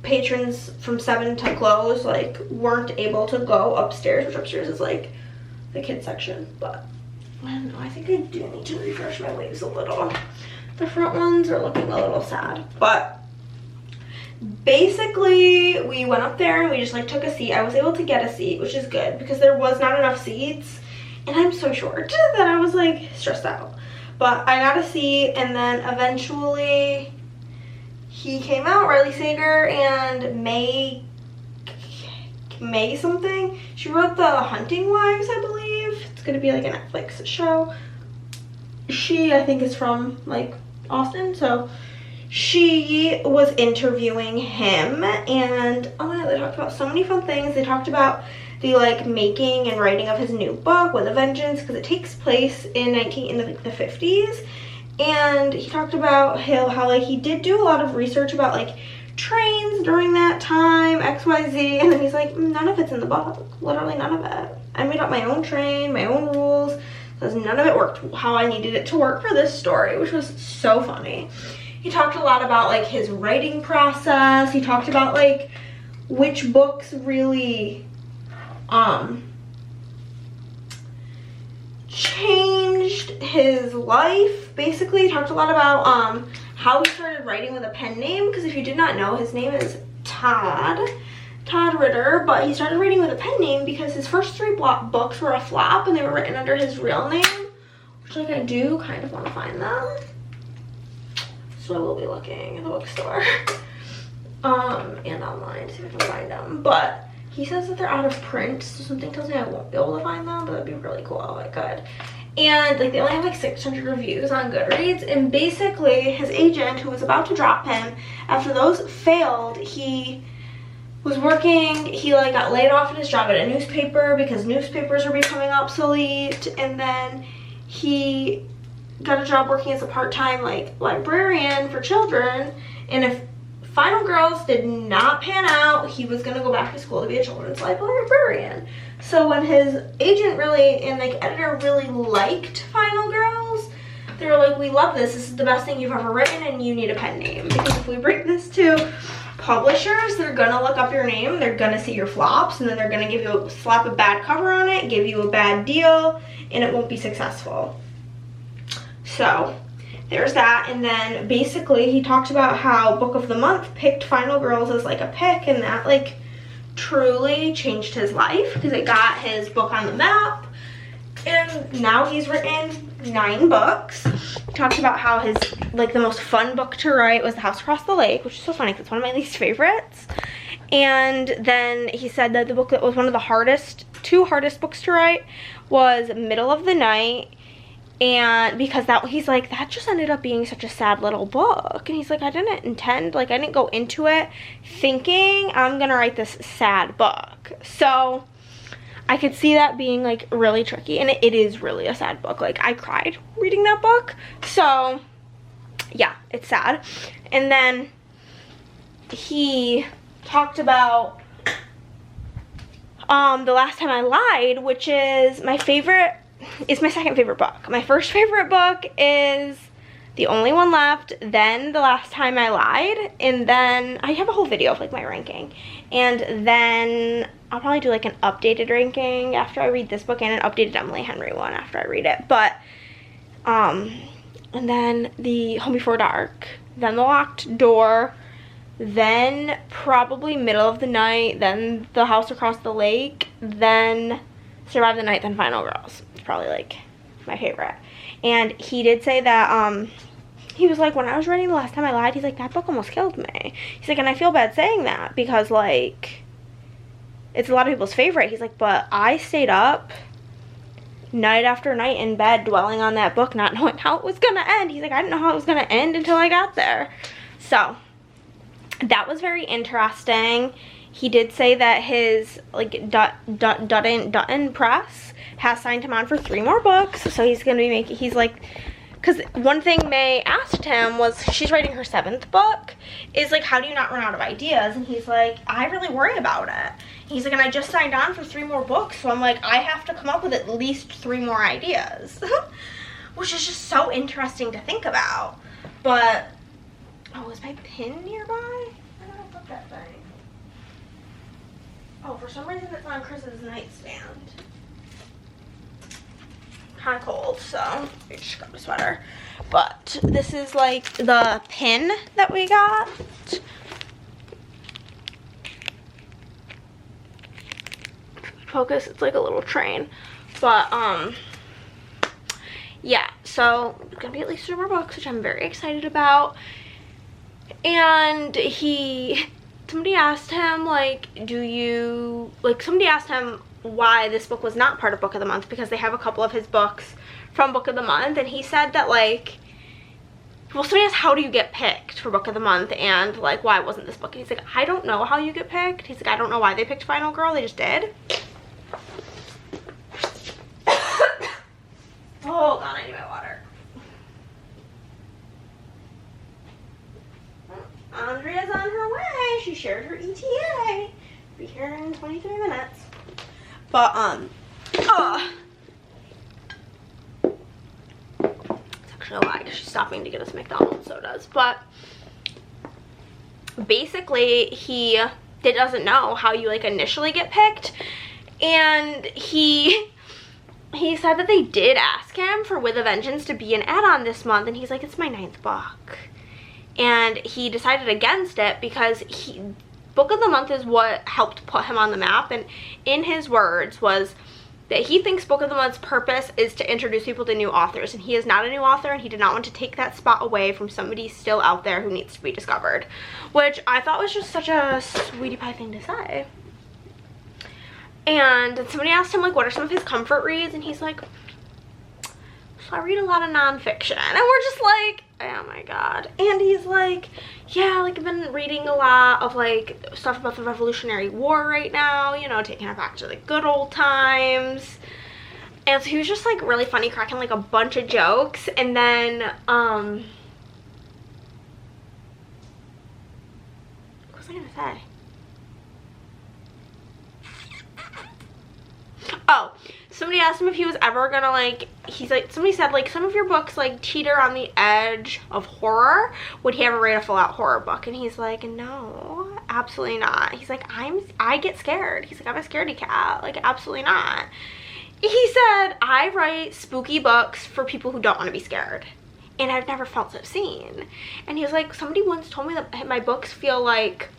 patrons from 7 to close like weren't able to go upstairs, which upstairs is like the kids section. But I don't know, I think I do need to refresh my waves a little. The front ones are looking a little sad, but basically we went up there and we just like took a seat. I was able to get a seat, which is good because there was not enough seats, and I'm so short that I was like stressed out. But I got a seat, and then eventually he came out, Riley Sager, and May something. She wrote The Hunting Wives, I believe. It's gonna be like a Netflix show. She, I think, is from like Austin, so she was interviewing him, and oh my god, they talked about so many fun things. They talked about the like making and writing of his new book, With a Vengeance, because it takes place in the 50s. And he talked about how like he did do a lot of research about like trains during that time, XYZ, and then he's like, none of it's in the book, literally none of it. I made up my own train, my own rules, because none of it worked how I needed it to work for this story, which was so funny. He talked a lot about like his writing process. He talked about like which books really changed his life. Basically, he talked a lot about how he started writing with a pen name, because if you did not know, his name is Todd Ritter, but he started writing with a pen name because his first 3 books were a flop and they were written under his real name, which like I do kind of want to find them. So I will be looking in the bookstore and online to see if I can find them. But he says that they're out of print, so something tells me I won't be able to find them, but that'd be really cool if I could. And like they only have like 600 reviews on Goodreads, and basically his agent, who was about to drop him after those failed, he was working, he like got laid off at his job at a newspaper because newspapers were becoming obsolete, and then he got a job working as a part-time like librarian for children, and if Final Girls did not pan out, he was gonna go back to school to be a children's librarian. So when his agent really and like editor really liked Final Girls, they were like, we love this is the best thing you've ever written, and you need a pen name, because if we bring this to publishers, they're gonna look up your name, they're gonna see your flops, and then they're gonna give you slap a bad cover on it, give you a bad deal, and it won't be successful. So there's that. And then basically he talked about how Book of the Month picked Final Girls as like a pick, and that like truly changed his life because it got his book on the map, and now he's written 9 books. He talked about how his like the most fun book to write was The House Across the Lake, which is so funny because it's one of my least favorites. And then he said that the book that was one of the 2 hardest books to write was Middle of the Night, and because he's like, that just ended up being such a sad little book, and he's like, I didn't intend, like I didn't go into it thinking I'm gonna write this sad book. So I could see that being like really tricky, and it is really a sad book. Like I cried reading that book, so yeah, it's sad. And then he talked about The Last Time I Lied, which is my favorite. It's my second favorite book. My first favorite book is The Only One Left, then The Last Time I Lied, and then I have a whole video of like my ranking, and then I'll probably do like an updated ranking after I read this book, and an updated Emily Henry one after I read it. But and then The Home Before Dark, then The Locked Door, then probably Middle of the Night, then The House Across the Lake, then Survive the Night, then Final Girls. It's probably like my favorite. And he did say that he was like, when I was writing The Last Time I Lied, he's like, that book almost killed me. He's like, and I feel bad saying that because like it's a lot of people's favorite. He's like, but I stayed up night after night in bed dwelling on that book, not knowing how it was gonna end. He's like, I didn't know how it was gonna end until I got there. So that was very interesting. He did say that his like Dutton Press has signed him on for 3 more books. So he's gonna be making, he's like, because one thing May asked him was, she's writing her 7th book, is like, how do you not run out of ideas? And he's like, I really worry about it. He's like, and I just signed on for 3 more books, so I'm like, I have to come up with at least 3 more ideas. Which is just so interesting to think about. But, oh, is my pin nearby? Where did I put that thing? Oh, for some reason it's on Chris's nightstand. Kind of cold, so I just grabbed a sweater. But this is like the pin that we got. Focus, it's like a little train. But yeah, so it's gonna be at least 2 more books, which I'm very excited about. And somebody asked him, like, somebody asked him why this book was not part of Book of the Month, because they have a couple of his books from Book of the Month, and he said that, like, well, somebody asked, how do you get picked for Book of the Month, and, like, why wasn't this book? And he's like, I don't know how you get picked. He's like, I don't know why they picked Final Girl, they just did. Hold on, I need my water. Andrea's on her way. She shared her ETA. Be here in 23 minutes. But, it's actually a lie, because she's stopping to get us McDonald's sodas. But, basically, he doesn't know how you, like, initially get picked. And he said that they did ask him for With a Vengeance to be an add-on this month. And he's like, it's my 9th book. And he decided against it because Book of the Month is what helped put him on the map, and in his words was that he thinks Book of the Month's purpose is to introduce people to new authors, and he is not a new author, and he did not want to take that spot away from somebody still out there who needs to be discovered, which I thought was just such a sweetie pie thing to say. And somebody asked him, like, what are some of his comfort reads, and he's like, so I read a lot of nonfiction, and we're just like, oh my god. And he's like, yeah, like, I've been reading a lot of, like, stuff about the Revolutionary War right now, you know, taking it back to the good old times. And so he was just, like, really funny, cracking, like, a bunch of jokes. And then, what was I gonna say? Oh, somebody asked him if he was ever gonna, like, he's like, somebody said, like, some of your books, like, teeter on the edge of horror. Would he ever write a full-out horror book? And he's like, no, absolutely not. He's like, I get scared. He's like, I'm a scaredy cat. Like, absolutely not. He said, I write spooky books for people who don't want to be scared. And I've never felt so seen. And he was like, somebody once told me that my books feel like,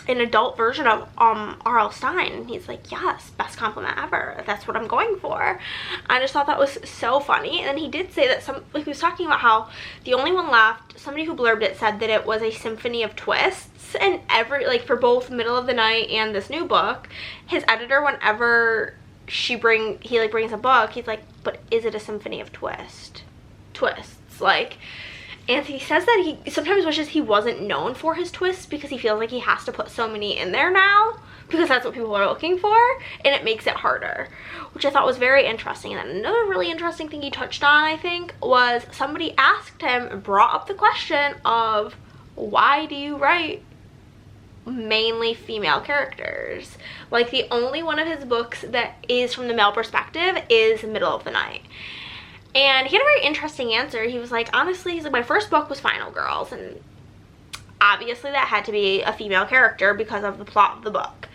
an adult version of R.L. Stine. And he's like, yes, best compliment ever. That's what I'm going for. I just thought that was so funny. And then he did say that he was talking about how the only one left, somebody who blurbed it said that it was a symphony of twists. And for both Middle of the Night and this new book, his editor, whenever he brings a book, he's like, but is it a symphony of twists? Like, and he says that he sometimes wishes he wasn't known for his twists because he feels like he has to put so many in there now because that's what people are looking for, and it makes it harder, which I thought was very interesting. And then another really interesting thing he touched on, I think, was somebody asked him, brought up the question of, why do you write mainly female characters? Like, the only one of his books that is from the male perspective is Middle of the Night. And he had a very interesting answer. He was like, honestly, he's like, my first book was Final Girls, and obviously that had to be a female character because of the plot of the book.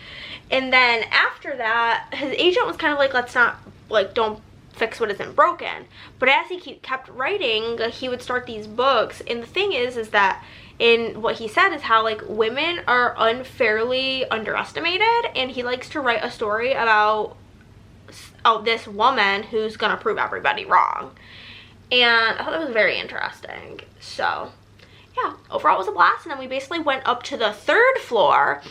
And then after that, his agent was kind of like, let's not, like, don't fix what isn't broken. But as he kept writing, he would start these books, and the thing is that in what he said is how, like, women are unfairly underestimated, and he likes to write a story about this woman who's gonna prove everybody wrong. And I thought that was very interesting. So yeah, overall it was a blast. And then we basically went up to the 3rd floor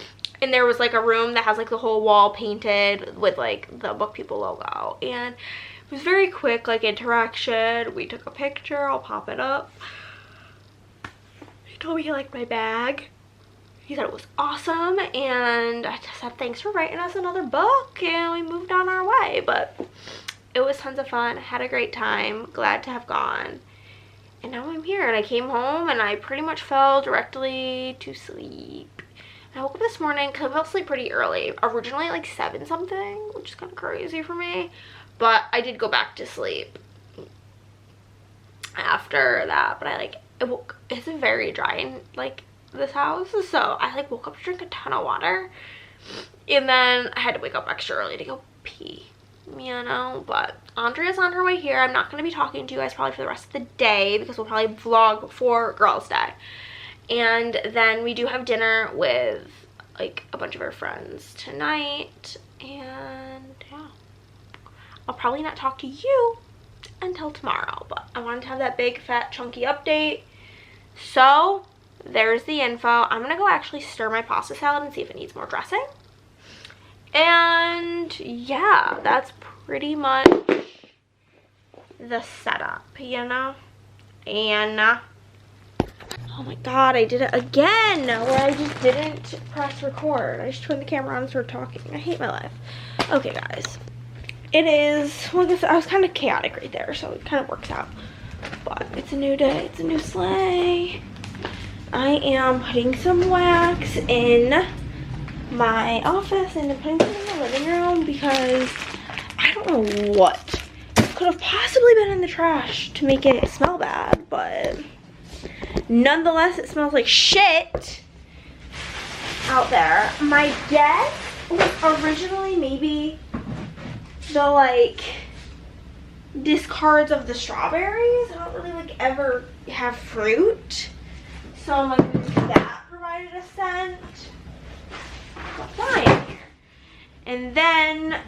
And there was like a room that has like the whole wall painted with like the Book People logo. And it was very quick, like interaction. We took a picture, I'll pop it up. He told me he liked my bag. He said it was awesome, and I just said thanks for writing us another book, and we moved on our way. But it was tons of fun, had a great time, glad to have gone. And now I'm here, and I came home and I pretty much fell directly to sleep. I woke up this morning because I fell asleep pretty early, originally like 7 something, which is kind of crazy for me. But I did go back to sleep after that, but it's very dry in like this house, so I like woke up to drink a ton of water, and then I had to wake up extra early to go pee, you know. But Andrea's on her way here. I'm not going to be talking to you guys probably for the rest of the day because we'll probably vlog before Girls' Day, and then we do have dinner with like a bunch of our friends tonight, and yeah, I'll probably not talk to you until tomorrow, but I wanted to have that big fat chunky update. So there's the info. I'm gonna go actually stir my pasta salad and see if it needs more dressing. And yeah, that's pretty much the setup, you know. And oh my god, I did it again where I just didn't press record. I just turned the camera on and started talking. I hate my life. Okay guys, it is, well, I guess I was kind of chaotic right there, so it kind of works out. But it's a new day, it's a new sleigh. I am putting some wax in my office and I'm putting some in the living room because I don't know what could have possibly been in the trash to make it smell bad, but nonetheless it smells like shit out there. My guess was originally maybe the like discards of the strawberries. I don't really like ever have fruit, so I'm like, maybe that provided a scent. But fine. And then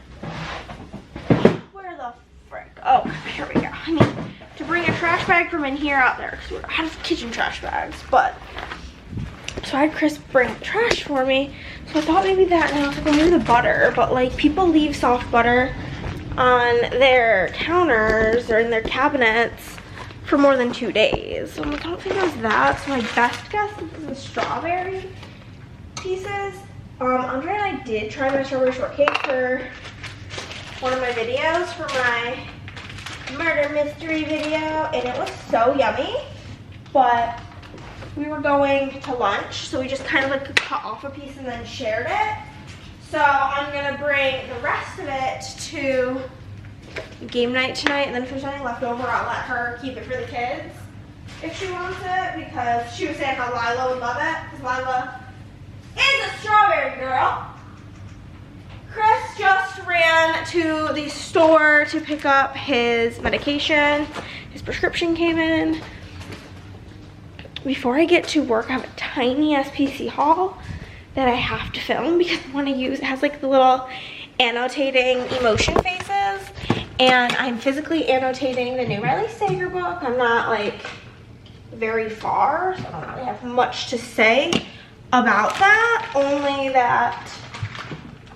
where the frick? Oh, here we go. I need to bring a trash bag from in here out there because we're out of kitchen trash bags. But so I had Chris bring trash for me, so I thought maybe that, and I was like, well, maybe the butter. But like, people leave soft butter on their counters or in their cabinets for more than 2 days. So I'm like, I don't think it was that. So my best guess is the strawberry pieces. Andre and I did try my strawberry shortcake for one of my videos, for my murder mystery video, and it was so yummy. But we were going to lunch, so we just kind of like cut off a piece and then shared it. So I'm gonna bring the rest of it to game night tonight, and then if there's any left over, I'll let her keep it for the kids if she wants it, because she was saying how Lila would love it, because Lila is a strawberry girl. Chris just ran to the store to pick up his medication. His prescription came in. Before I get to work, I have a tiny SPC haul that I have to film because I want to use, it has like the little annotating emotion faces, and I'm physically annotating the new Riley Sager book. I'm not like very far, so I don't really have much to say about that, only that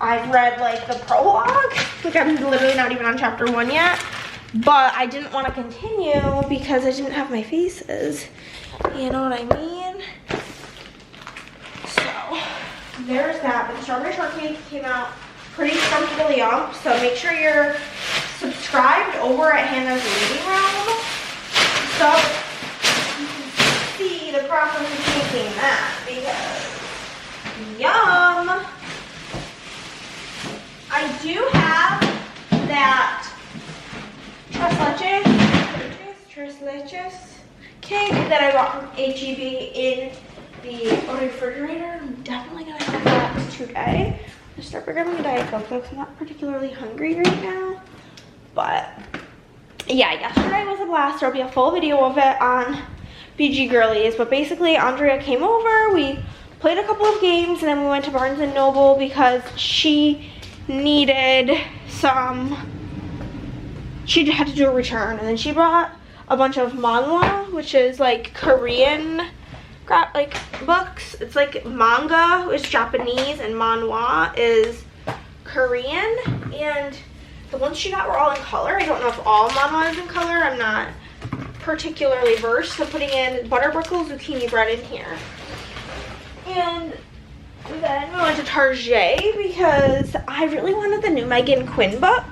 I've read like the prologue. Like, I'm literally not even on chapter 1 yet, but I didn't want to continue because I didn't have my faces, you know what I mean? So there's that. But the strawberry shortcake came out pretty comfortably up, so make sure you're subscribed over at Hannah's Reading Room so you can see the process of making that, because yum. I do have that tres leches cake that I bought from HEB in the refrigerator. I'm definitely gonna have that today. I'm gonna start grabbing a Diet Coke because I'm not particularly hungry right now. But yeah, yesterday was a blast. There'll be a full video of it on BG Girlies. But basically, Andrea came over, we played a couple of games, and then we went to Barnes & Noble because she needed some, she had to do a return, and then she brought a bunch of manhwa, which is like Korean scrap like books. It's like manga is Japanese and manhwa is Korean, and the ones she got were all in color. I don't know if all manhwa is in color. I'm not particularly versed. So putting in butterbrickle zucchini bread in here. And then we went to Target because I really wanted the new Megan Quinn book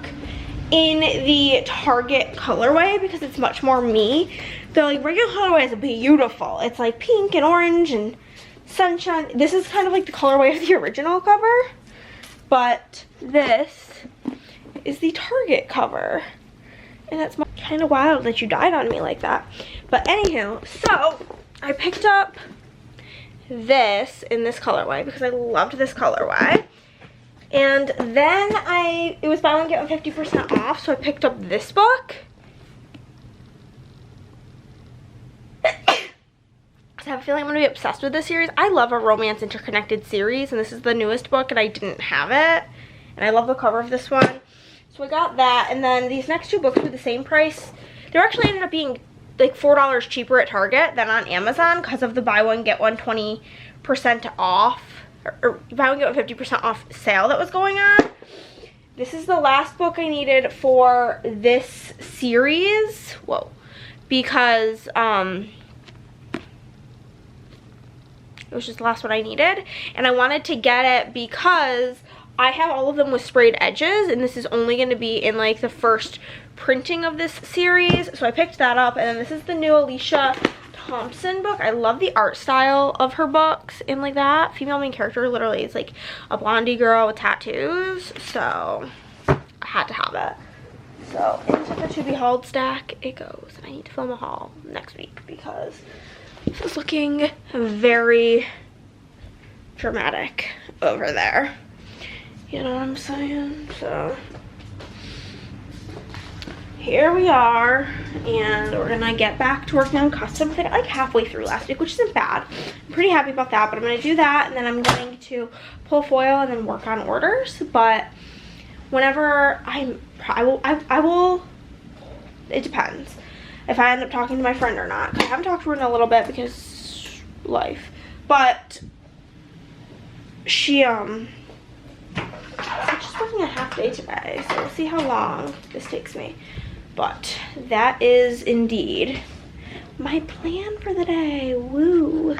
in the Target colorway because it's much more me. The like regular colorway is beautiful. It's like pink and orange and sunshine. This is kind of like the colorway of the original cover, but this is the Target cover. And that's kind of wild that you died on me like that. But anywho, so I picked up this in this colorway because I loved this colorway. And then it was buy one get one 50% off, so I picked up this book. I have a feeling I'm going to be obsessed with this series. I love a romance interconnected series, and this is the newest book, and I didn't have it. And I love the cover of this one. So I got that, and then these next two books were the same price. They actually ended up being like $4 cheaper at Target than on Amazon because of the buy one get one 20% off, or buy one get one 50% off sale that was going on. This is the last book I needed for this series. Whoa. Because it was just the last one I needed, and I wanted to get it because I have all of them with sprayed edges, and this is only going to be in like the first printing of this series, so I picked that up. And then this is the new Alicia Thompson book. I love the art style of her books, and like that female main character literally is like a blondie girl with tattoos, so I had to have it. So into the to be hauled stack it goes, and I need to film a haul next week because this is looking very dramatic over there. You know what I'm saying? So here we are, and we're gonna get back to working on customs. I got like halfway through last week, which isn't bad. I'm pretty happy about that, but I'm gonna do that, and then I'm going to pull foil and then work on orders. But whenever I will, it depends if I end up talking to my friend or not. I haven't talked to her in a little bit because life, but she I'm just working a half day today, so we'll see how long this takes me. But that is indeed my plan for the day. Woo!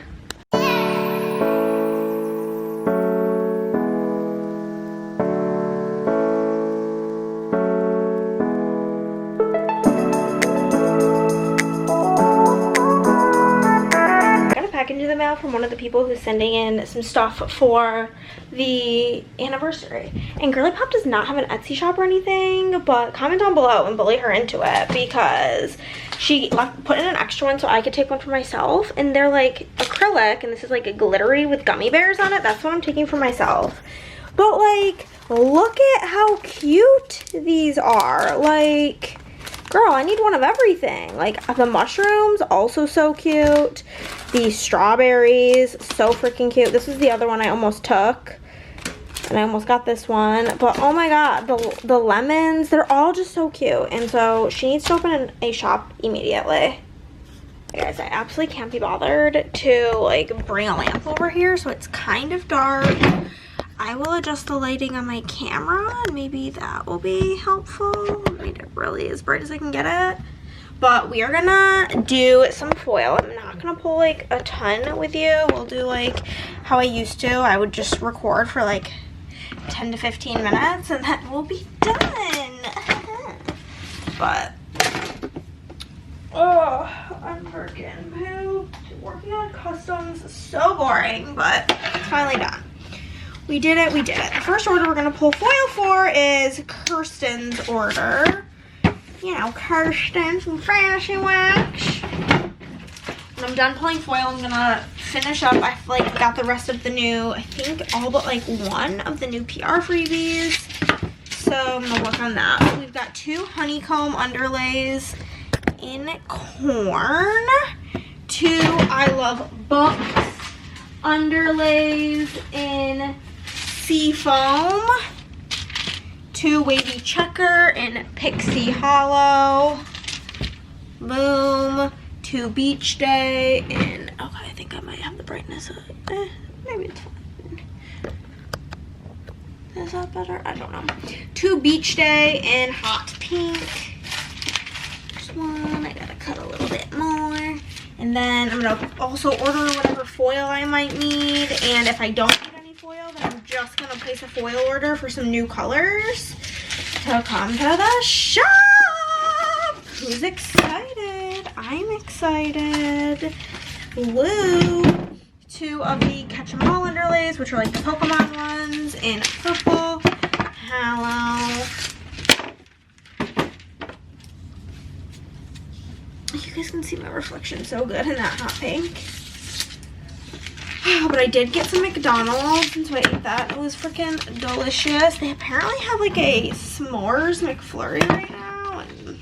Into the mail from one of the people who's sending in some stuff for the anniversary. And Girly Pop does not have an Etsy shop or anything, but comment down below and bully her into it because she put in an extra one so I could take one for myself, and they're like acrylic, and this is like a glittery with gummy bears on it. That's what I'm taking for myself. But like, look at how cute these are. Like, girl, I need one of everything. Like the mushrooms, also so cute. The strawberries, so freaking cute. This is the other one I almost took, and I almost got this one. But oh my god, the lemons, they're all just so cute. And so she needs to open a shop immediately. Guys, I absolutely can't be bothered to like bring a lamp over here, so it's kind of dark. I will adjust the lighting on my camera, and maybe that will be helpful. Made it really as bright as I can get it. But we are gonna do some foil. I'm not gonna pull like a ton with you. We'll do like how I used to. I would just record for like 10 to 15 minutes, and then we'll be done. But oh, I'm freaking pooped. Working on customs is so boring, but it's finally done. We did it, we did it. The first order we're gonna pull foil for is Kirsten's order. You know, Kirsten from Fashion Wax. When I'm done pulling foil, I'm gonna finish up. I've like got the rest of the new, I think all but like one of the new PR freebies. So I'm gonna work on that. We've got 2 honeycomb underlays in corn, 2 I Love Books underlays in Seafoam, 2 wavy checker in Pixie Hollow, boom, 2 beach day in, okay, I think think I might have the brightness up. Maybe it's fine. Is that better? I don't know. 2 Beach Day in hot pink. There's one. I gotta cut a little bit more. And then I'm gonna also order whatever foil I might need. And if I don't need any foil, then I'm just gonna place a foil order for some new colors to come to the shop. Who's excited? I'm excited. Blue. 2 of the Catch 'em All underlays, which are like the Pokemon ones, in purple. Hello. You guys can see my reflection so good in that hot pink. Oh, but I did get some McDonald's, and so I ate that. It was freaking delicious. They apparently have like a s'mores McFlurry right now, and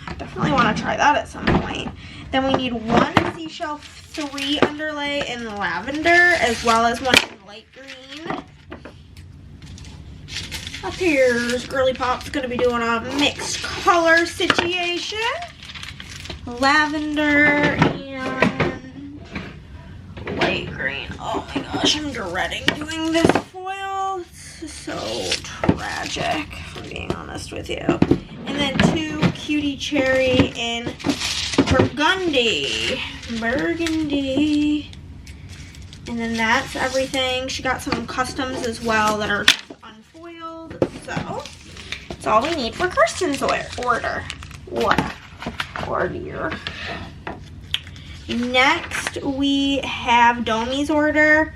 I definitely want to try that at some point. Then we need 1 Seashell 3 underlay in lavender, as well as 1 in light green. Up here's Girly Pop's gonna be doing a mixed color situation. Lavender and light green. Oh my gosh, I'm dreading doing this foil. It's so tragic, if I'm being honest with you. And then 2 Cutie Cherry in Burgundy. And then that's everything. She got some customs as well that are unfoiled. So that's all we need for Kirsten's order. What? Order. Next we have Domi's order.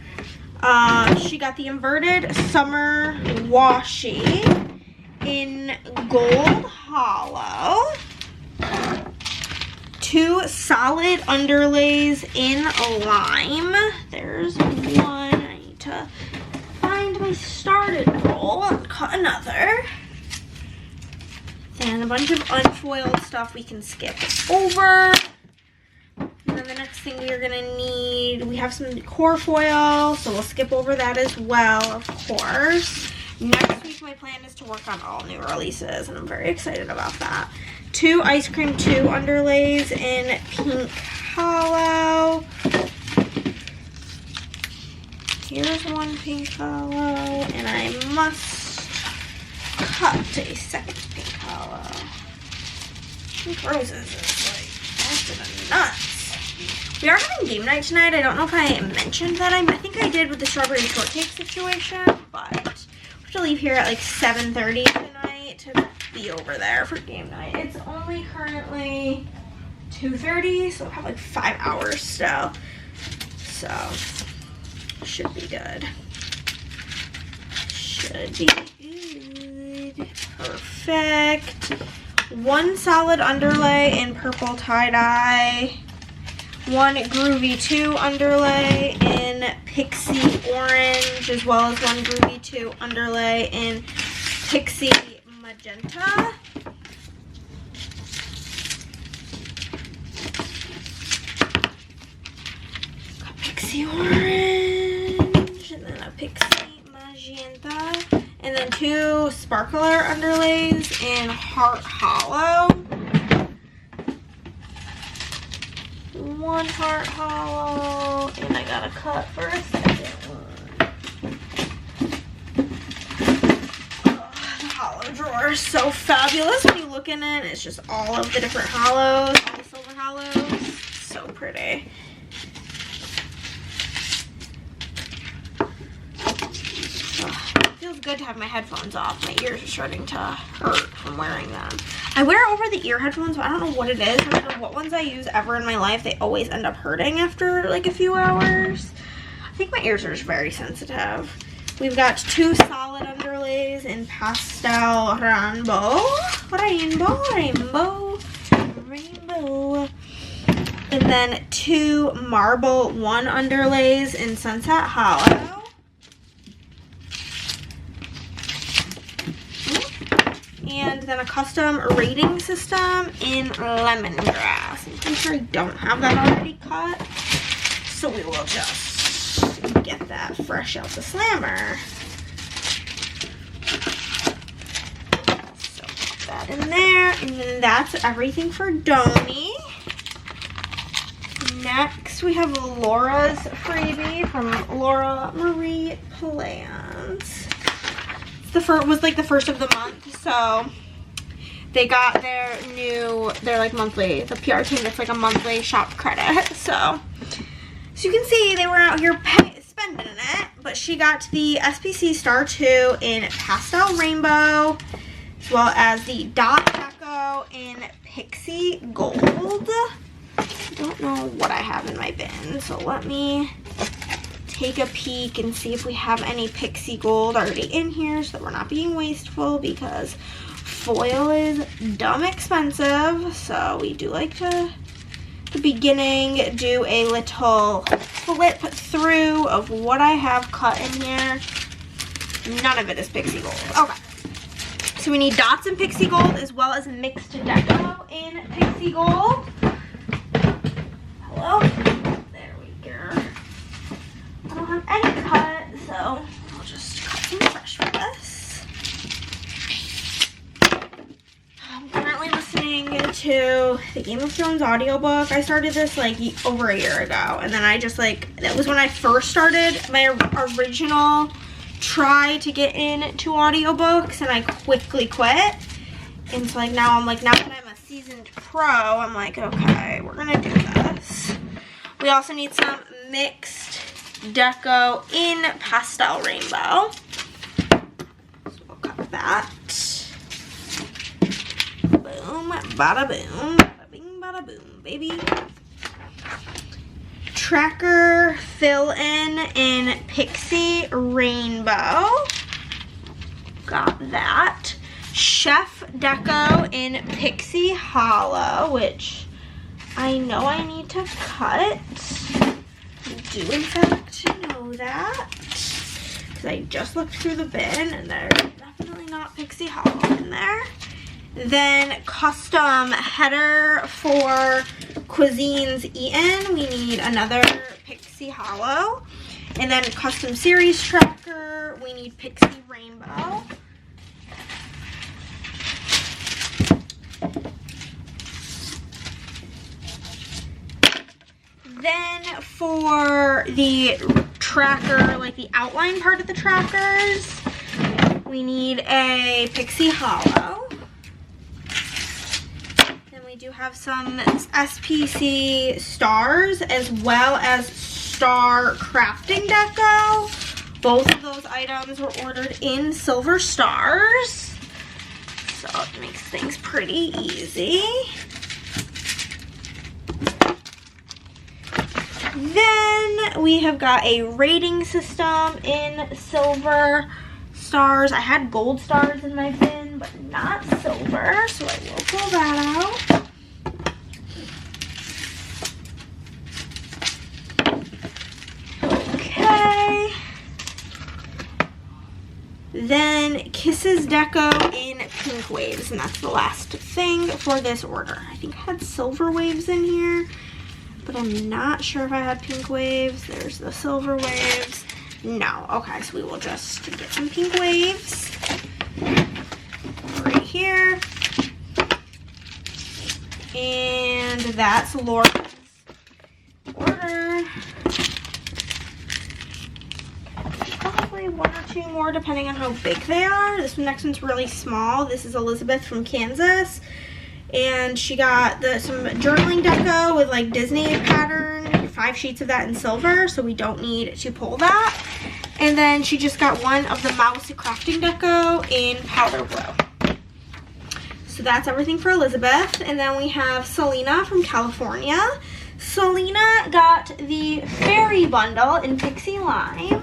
She got the inverted summer washi in gold hollow. 2 solid underlays in lime. There's 1. I need to find my started roll and cut another. And a bunch of unfoiled stuff we can skip over. And then the next thing we are gonna need, we have some core foil, so we'll skip over that as well, of course. Next week my plan is to work on all new releases, and I'm very excited about that. 2 Ice Cream 2 underlays in pink hollow. Here's 1 pink hollow, and I must cut a second pink hollow. Pink roses is like busted nuts. We are having game night tonight. I don't know if I mentioned that. I think I did with the strawberry shortcake situation, but we have to leave here at like 7:30 tonight to be over there for game night. It's only currently 2:30, so we'll have like 5 hours still. So should be good. Should be good. Perfect. 1 solid underlay in purple tie-dye. 1 Groovy 2 underlay in Pixie Orange, as well as 1 Groovy 2 underlay in Pixie Magenta. Got Pixie Orange, and then a Pixie Magenta, and then 2 sparkler underlays in Heart Hollow. 1 Heart Hollow, and I got a cut for a second one. Oh, the hollow drawer is so fabulous when you look in it. It's just all of the different hollows, all the silver hollows. So pretty. It feels good to have my headphones off. My ears are starting to hurt from wearing them. I wear over the ear headphones, but I don't know what it is. No matter what ones I use ever in my life, they always end up hurting after like a few hours. I think my ears are just very sensitive. We've got 2 solid underlays in pastel rainbow. And then 2 marble 1 underlays in sunset hollow. And then a custom rating system in lemongrass. I'm pretty sure I don't have that already cut, so we will just get that fresh out the slammer. So pop that in there, and then that's everything for Domi. Next we have Laura's freebie from Laura Marie Plants. Was like the first of the month, so they got their like monthly, the PR team gets like a monthly shop credit. So you can see they were out here spending it, but she got the SPC Star 2 in Pastel Rainbow, as well as the Dot Deco in Pixie Gold. I don't know what I have in my bin, so let me take a peek and see if we have any Pixie Gold already in here so that we're not being wasteful, because foil is dumb expensive. So we do like to, at the beginning, do a little flip through of what I have cut in here. None of it is Pixie Gold. Okay. So we need dots in Pixie Gold as well as mixed deco in Pixie Gold. Hello? There we go. I don't have any cut, so I'll just cut some fresh for this. I'm currently listening to the Game of Thrones audiobook. I started this like over a year ago, and then I just like, that was when I first started my original try to get into audiobooks, and I quickly quit. And so like now I'm like, now that I'm a seasoned pro, I'm like, okay, we're gonna do this. We also need some mixed deco in Pastel Rainbow. So we'll cut that. Boom, bada boom, bada bing, bada boom, baby. Tracker fill in Pixie Rainbow. Got that. Chef Deco in Pixie Hollow, which I know I need to cut. I do in fact know that, because I just looked through the bin and there's definitely not Pixie Hollow in there. Then custom header for Cuisines Eaten, we need another Pixie Hollow. And then custom series tracker, we need Pixie Rainbow. Then for the tracker, like the outline part of the trackers, we need a Pixie Hollow. Then we do have some SPC stars as well as star crafting deco. Both of those items were ordered in silver stars, so it makes things pretty easy. Then we have got a rating system in silver stars. I had gold stars in my bin, but not silver, so I will pull that out. Okay. Then Kisses Deco in Pink Waves, and that's the last thing for this order. I think I had silver waves in here, but I'm not sure if I had pink waves. There's the silver waves. No. Okay, so we will just get some pink waves right here. And that's Laura's order. Probably one or two more depending on how big they are. This next one's really small. This is Elizabeth from Kansas. And she got some journaling deco with like Disney pattern, 5 sheets of that in silver, so we don't need to pull that. And then she just got one of the mouse crafting deco in powder blue. So that's everything for Elizabeth. And then we have Selena from California. Selena got the fairy bundle in Pixie Lime.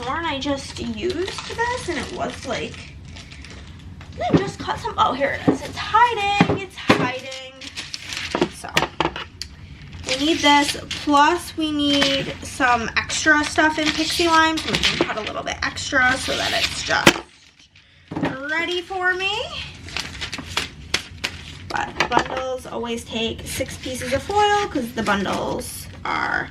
I just used this and it was like, I just cut some, oh here it is, it's hiding, so we need this, plus we need some extra stuff in Pixie Lime, so we can cut a little bit extra so that it's just ready for me. But bundles always take 6 pieces of foil because the bundles are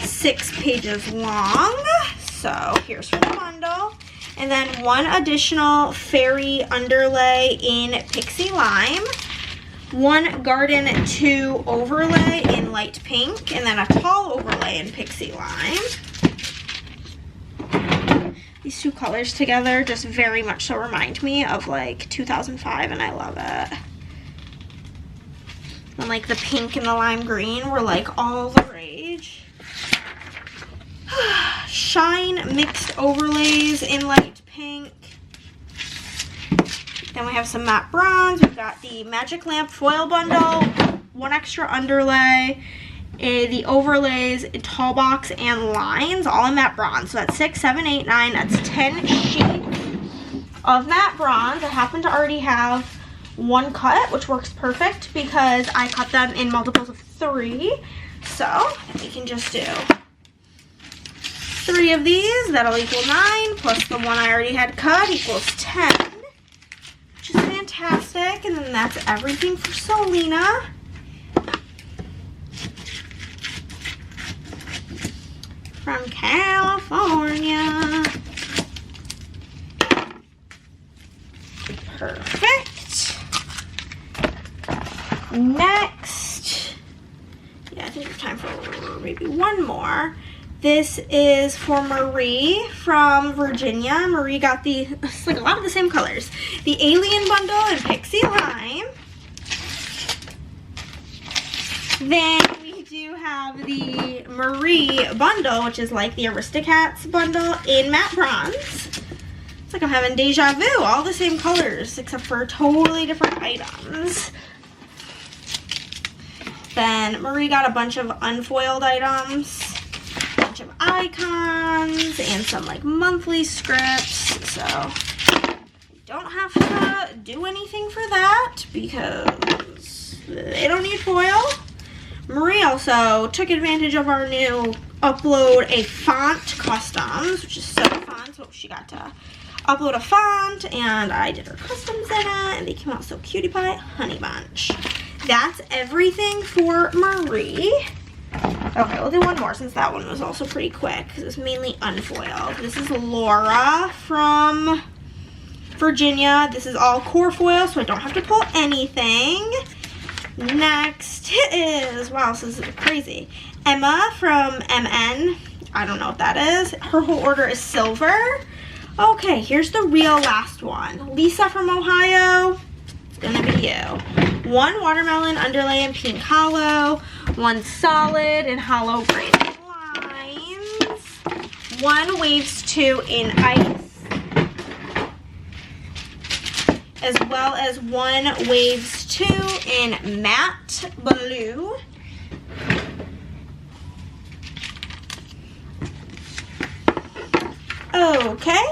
6 pages long. So here's for the bundle. And then one additional fairy underlay in Pixie Lime. One Garden 2 overlay in light pink. And then a tall overlay in Pixie Lime. These two colors together just very much so remind me of like 2005, and I love it. And like the pink and the lime green were like all the rage. Shine mixed overlays in light pink. Then we have some matte bronze. We've got the Magic Lamp foil bundle, one extra underlay, the overlays, tall box, and lines, all in matte bronze. So that's 6, 7, 8, 9. That's 10 sheets of matte bronze. I happen to already have one cut, which works perfect because I cut them in multiples of 3. So we can just do 3 of these. That'll equal 9, plus the one I already had cut equals 10, which is fantastic. And then that's everything for Selena. From California. Perfect. Next, yeah, I think it's time for maybe one more. This is for Marie from Virginia. Marie got it's like a lot of the same colors. The Alien bundle in Pixie Lime. Then we do have the Marie bundle, which is like the Aristocats bundle in matte bronze. It's like I'm having deja vu, all the same colors except for totally different items. Then Marie got a bunch of unfoiled items, a bunch of icons, and some like monthly scripts. So you don't have to do anything for that because they don't need foil. Marie also took advantage of our new upload a font customs, which is so fun. So she got to upload a font, and I did her customs in it, and they came out so cutie pie, honey bunch. That's everything for Marie. Okay, we'll do one more since that one was also pretty quick because it's mainly unfoiled. This is Laura from Virginia. This is all core foil, so I don't have to pull anything. Next is, wow, this is crazy, Emma from MN. I don't know what that is. Her whole order is silver. Okay, here's the real last one. Lisa from Ohio. It's gonna be you. One watermelon underlay in pink hollow. One solid in hollow braided lines. One waves 2 in ice. As well as one waves 2 in matte blue. Okay.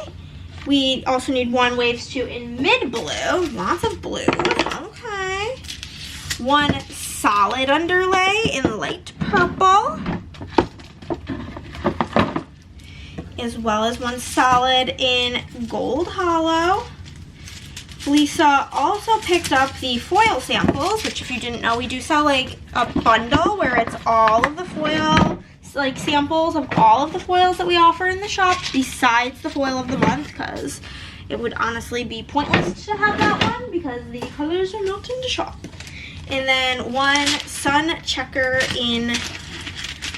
We also need one waves 2 in mid blue. Lots of blue. Okay. One solid underlay in light purple. As well as one solid in gold hollow. Lisa also picked up the foil samples, which if you didn't know, we do sell like a bundle where it's all of the foil, like samples of all of the foils that we offer in the shop besides the foil of the month, because it would honestly be pointless to have that one because the colors are not in the shop. And then one sun checker in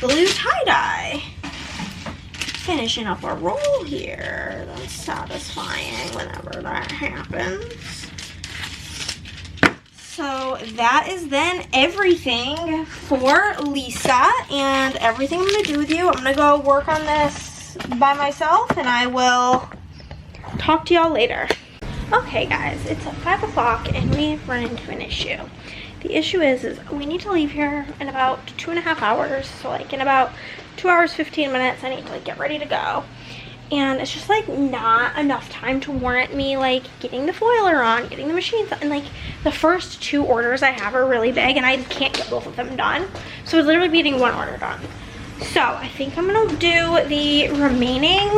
blue tie-dye. Finishing up our roll here. That's satisfying whenever that happens. So that is then everything for Lisa and everything I'm going to do with you. I'm going to go work on this by myself and I will talk to y'all later. Okay guys, it's 5 o'clock and we've run into an issue. The issue is we need to leave here in about 2.5 hours. So like in about 2 hours, 15 minutes, I need to like get ready to go. And it's just like not enough time to warrant me like getting the foiler on, getting the machines on. And like the first 2 orders I have are really big and I can't get both of them done. So it's literally getting 1 order done. So I think I'm gonna do the remaining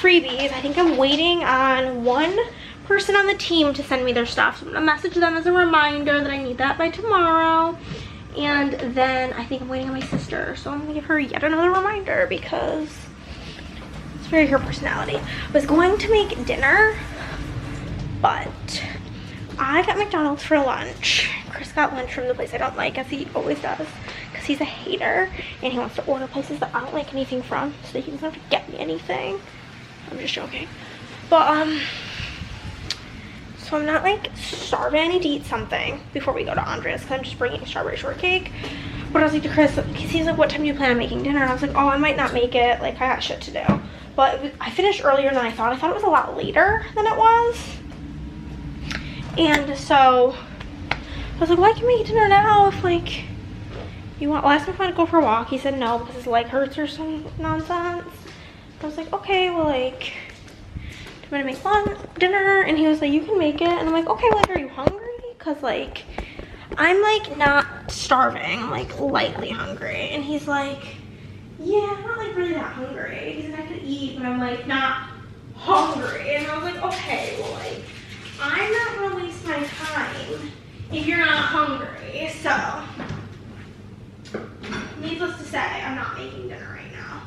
freebies. I think I'm waiting on one person on the team to send me their stuff. So I'm gonna message them as a reminder that I need that by tomorrow. And then I think I'm waiting on my sister. So I'm gonna give her yet another reminder because it's very her personality. I was going to make dinner, but I got McDonald's for lunch. Chris got lunch from the place I don't like, as he always does, because he's a hater and he wants to order places that I don't like anything from so that he doesn't have to get me anything. I'm just joking. But so I'm not like starving. I need to eat something before we go to Andrea's because I'm just bringing strawberry shortcake. But I was like to Chris, he's like, what time do you plan on making dinner? And I was like, oh, I might not make it. Like, I got shit to do. But I finished earlier than I thought. I thought it was a lot later than it was. And so I was like, well, I can make dinner now if like you want. Well, I asked him if I want to go for a walk. He said no because his leg hurts or some nonsense. I was like, okay, well, like, I'm gonna make dinner. And he was like, you can make it. And I'm like, okay, like, are you hungry? Because like I'm like not starving, I'm like lightly hungry. And he's like, yeah, I'm not like really that hungry. He's like, I could eat, but I'm like not hungry. And I was like, okay, well, like, I'm not gonna waste my time if you're not hungry. So needless to say, I'm not making dinner right now.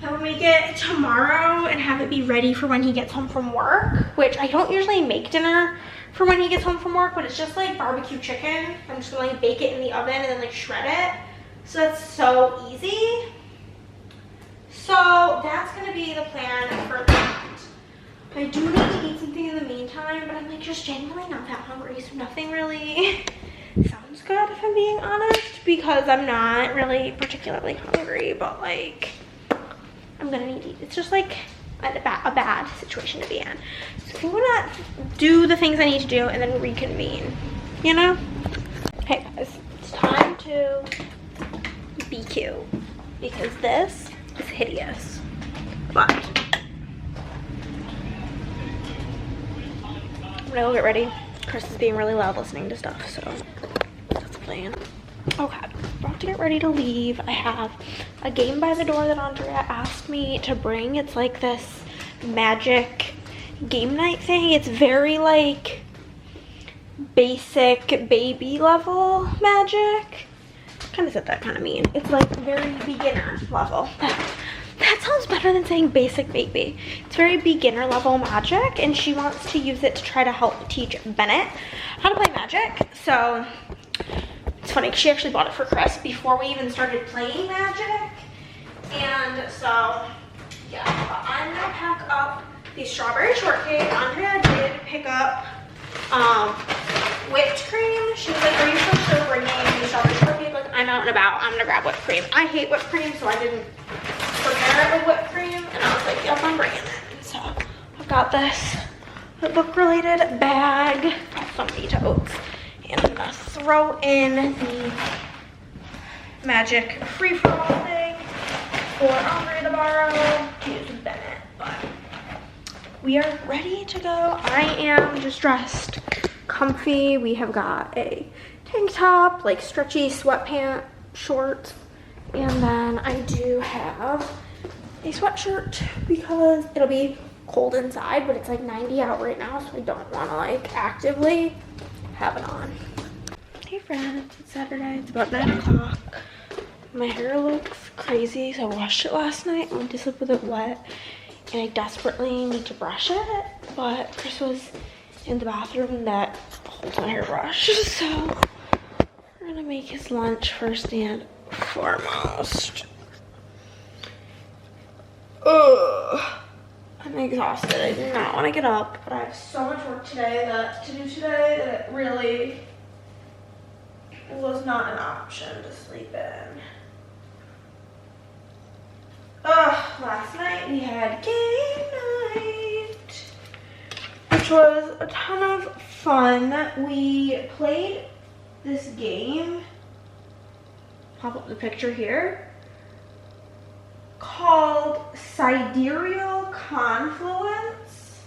I will make it tomorrow and have it be ready for when he gets home from work, which I don't usually make dinner for when he gets home from work, but it's just like barbecue chicken. I'm just gonna like bake it in the oven and then like shred it. So that's so easy. So that's gonna be the plan for that. I do need to eat something in the meantime, but I'm like just genuinely not that hungry, so nothing really sounds good if I'm being honest, because I'm not really particularly hungry, but like I'm gonna need to eat. It's just like a bad situation to be in. So if you wanna do the things I need to do and then reconvene, you know? Hey guys, it's time to be cute because this is hideous. But I'm gonna go get ready. Chris is being really loud listening to stuff, so that's the plan. Okay, about to get ready to leave. I have a game by the door that Andrea asked me to bring. It's like this magic game night thing. It's very like basic baby level magic. Kind of said that kind of mean. It's like very beginner level. That sounds better than saying basic baby. It's very beginner level magic, and she wants to use it to try to help teach Bennett how to play magic. So it's funny, she actually bought it for Chris before we even started playing magic. And so, yeah, but I'm gonna pack up the strawberry shortcake. Andrea did pick up whipped cream. She was like, are you for sure bringing the strawberry shortcake? Like, I'm out and about, I'm gonna grab whipped cream. I hate whipped cream, so I didn't prepare it with whipped cream. And I was like, yep, I'm bringing it. So I've got this book-related bag, got some totes. And I'm gonna throw in the magic free-for-all thing for Andrea to borrow to use with Bennett. But we are ready to go. I am just dressed comfy. We have got a tank top, like stretchy sweatpant shorts, and then I do have a sweatshirt because it'll be cold inside, but it's like 90 out right now, so I don't want to like actively have it on. Hey friends, it's Saturday. It's about 9 o'clock. My hair looks crazy, so I washed it last night. I went to sleep with it wet, and I desperately need to brush it, but Chris was in the bathroom that holds my hairbrush, so we're gonna make his lunch first and foremost. Ugh. I'm exhausted. I do not want to get up, but I have so much work today that it really was not an option to sleep in. Last night we had game night, which was a ton of fun. We played this game, pop up the picture here, called Sidereal Confluence.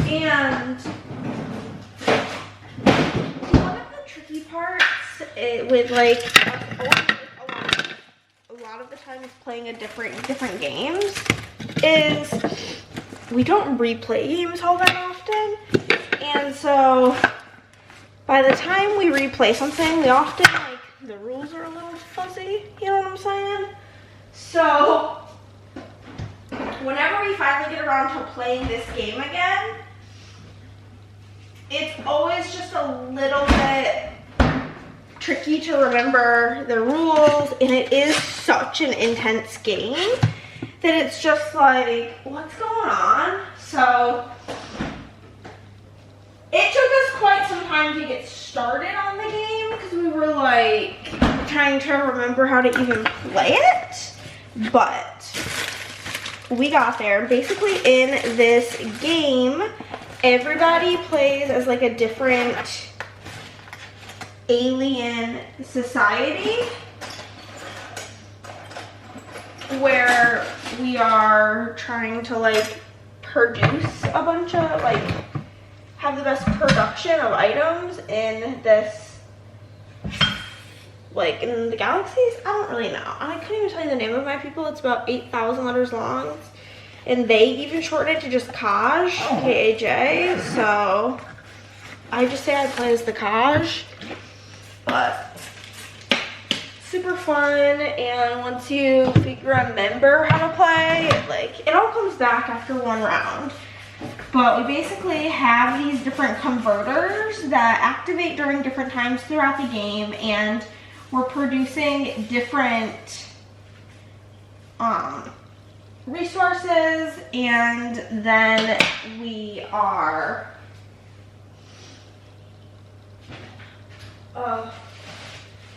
And one of the tricky parts with like a lot of the time with playing different games is we don't replay games all that often. And so by the time we replay something, we often like the rules are a little fuzzy, you know what I'm saying? So whenever we finally get around to playing this game again, it's always just a little bit tricky to remember the rules, and it is such an intense game that it's just like, what's going on? So it took us quite some time to get started on the game because we were like trying to remember how to even play it, but we got there. Basically in this game, everybody plays as like a different alien society where we are trying to like produce a bunch of like have the best production of items in this like in the galaxies. I don't really know. I couldn't even tell you the name of my people. It's about 8,000 letters long, and they even shortened it to just Kaj, K-A-J. So I just say I play as the Kaj, but super fun. And once you remember how to play, like it all comes back after one round. But we basically have these different converters that activate during different times throughout the game, and we're producing different resources, and then we are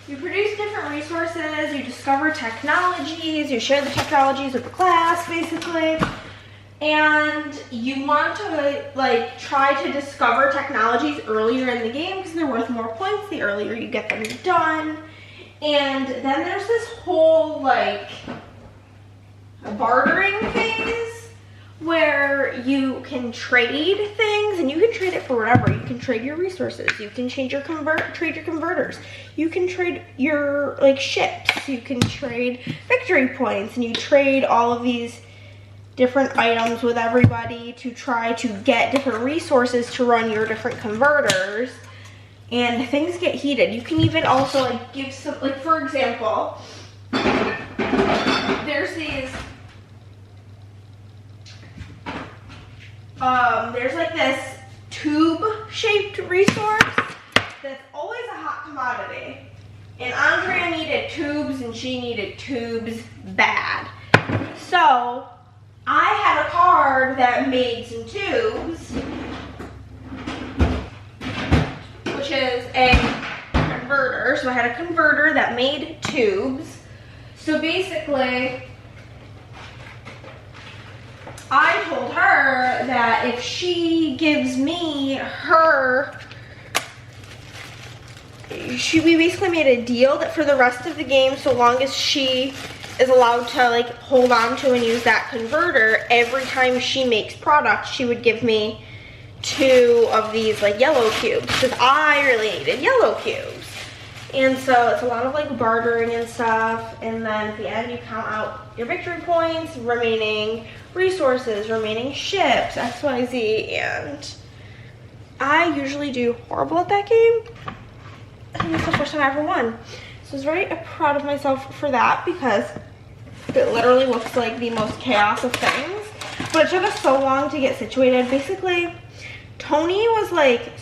you produce different resources, you discover technologies, you share the technologies with the class basically, and you want to like try to discover technologies earlier in the game because they're worth more points the earlier you get them done. And then there's this whole like bartering phase where you can trade things, and you can trade it for whatever. You can trade your resources, you can change your trade your converters, you can trade your like ships, you can trade victory points, and you trade all of these different items with everybody to try to get different resources to run your different converters. And things get heated. You can even also like give some, like for example, there's these there's like this tube shaped resource that's always a hot commodity, and Andrea needed tubes and she needed tubes bad. So I had a card that made some tubes, which is a converter. So I had a converter that made tubes. So basically, I told her that if she gives me her, we basically made a deal that for the rest of the game, so long as she is allowed to like hold on to and use that converter, every time she makes product, she would give me 2 of these like yellow cubes because I really needed yellow cubes. And so it's a lot of like bartering and stuff, and then at the end you count out your victory points, remaining resources, remaining ships, XYZ, and I usually do horrible at that game. I think it's the first time I ever won. So I was very proud of myself for that because it literally looks like the most chaos of things. But it took us so long to get situated. Basically, Tony was like,